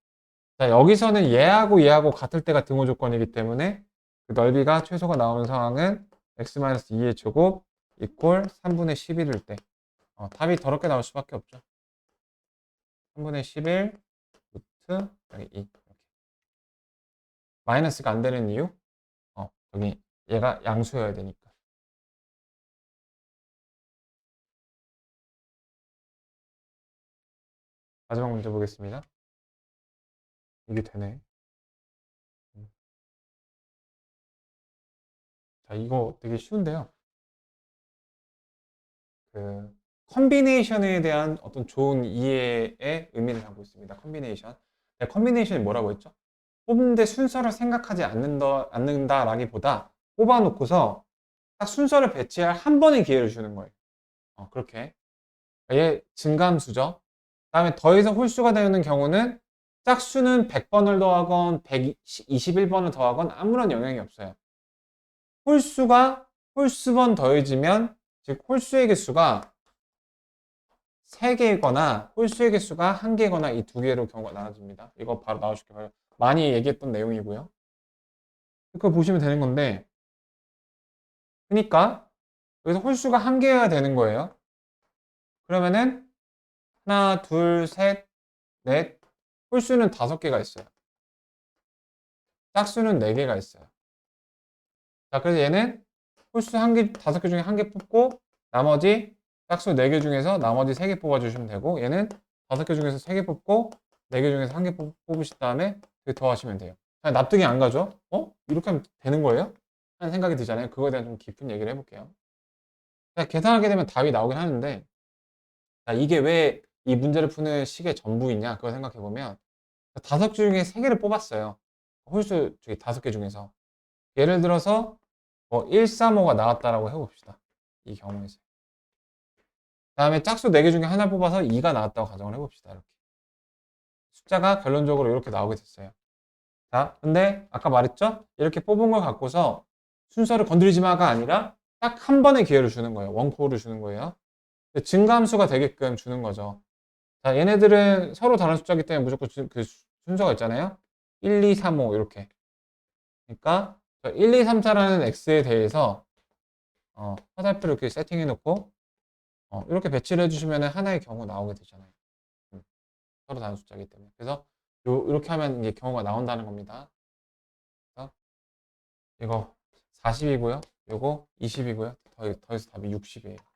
자 여기서는 얘하고 얘하고 같을 때가 등호 조건이기 때문에 그 넓이가 최소가 나오는 상황은 x 마이너스 2의 제곱 이꼴 3분의 11일 때 답이 더럽게 나올 수밖에 없죠. 3분의 11 루트 여기 2 이렇게. 마이너스가 안 되는 이유? 여기 얘가 양수여야 되니까. 마지막 문제 보겠습니다. 이게 되네. 자, 이거 되게 쉬운데요. 그 컨비네이션에 대한 어떤 좋은 이해의 의미를 담고 있습니다. 컨비네이션. 네, 컨비네이션이 뭐라고 했죠? 뽑는데 순서를 생각하지 않는다라기보다 뽑아놓고서 딱 순서를 배치할 한 번의 기회를 주는 거예요. 그렇게. 얘 증감수죠. 그다음에 더해서 홀수가 되는 경우는 짝수는 100번을 더하건 121번을 더하건 아무런 영향이 없어요. 홀수가 홀수번 더해지면 즉 홀수의 개수가 3개거나 홀수의 개수가 1개거나 이 두 개로 경우가 나눠집니다. 이거 바로 나와줄게요. 바로 많이 얘기했던 내용이고요. 그거 보시면 되는 건데 그러니까 여기서 홀수가 1개가 되는 거예요. 그러면은 하나, 둘, 셋, 넷 홀수는 5개가 있어요. 짝수는 4개가 있어요. 자, 그래서 얘는 홀수 5개 중에 1개 뽑고 나머지 짝수 4개 중에서 나머지 3개 뽑아주시면 되고 얘는 5개 중에서 3개 뽑고 4개 중에서 1개 뽑으신 다음에 더하시면 돼요. 납득이 안 가죠? 이렇게 하면 되는 거예요? 하는 생각이 드잖아요. 그거에 대한 좀 깊은 얘기를 해볼게요. 계산하게 되면 답이 나오긴 하는데 이게 왜 이 문제를 푸는 식의 전부이냐 그걸 생각해보면 5개 중에 3개를 뽑았어요. 홀수 중에 5개 중에서 예를 들어서 135가 나왔다라고 해봅시다. 이 경우에서. 다음에 짝수 4개 중에 하나 뽑아서 2가 나왔다고 가정을 해봅시다. 이렇게. 숫자가 결론적으로 이렇게 나오게 됐어요. 자, 근데 아까 말했죠? 이렇게 뽑은 걸 갖고서 순서를 건드리지 마가 아니라 딱 한 번의 기회를 주는 거예요. 원코어를 주는 거예요. 증가함수가 되게끔 주는 거죠. 자, 얘네들은 서로 다른 숫자이기 때문에 무조건 그 순서가 있잖아요. 1, 2, 3, 5 이렇게. 그러니까 1, 2, 3, 4라는 x에 대해서 화살표를 이렇게 세팅해 놓고 이렇게 배치를 해주시면 하나의 경우 나오게 되잖아요. 서로 다른 숫자이기 때문에. 그래서 이렇게 하면 이게 경우가 나온다는 겁니다. 이거 40이고요. 요거 20이고요. 더해서 답이 60이에요.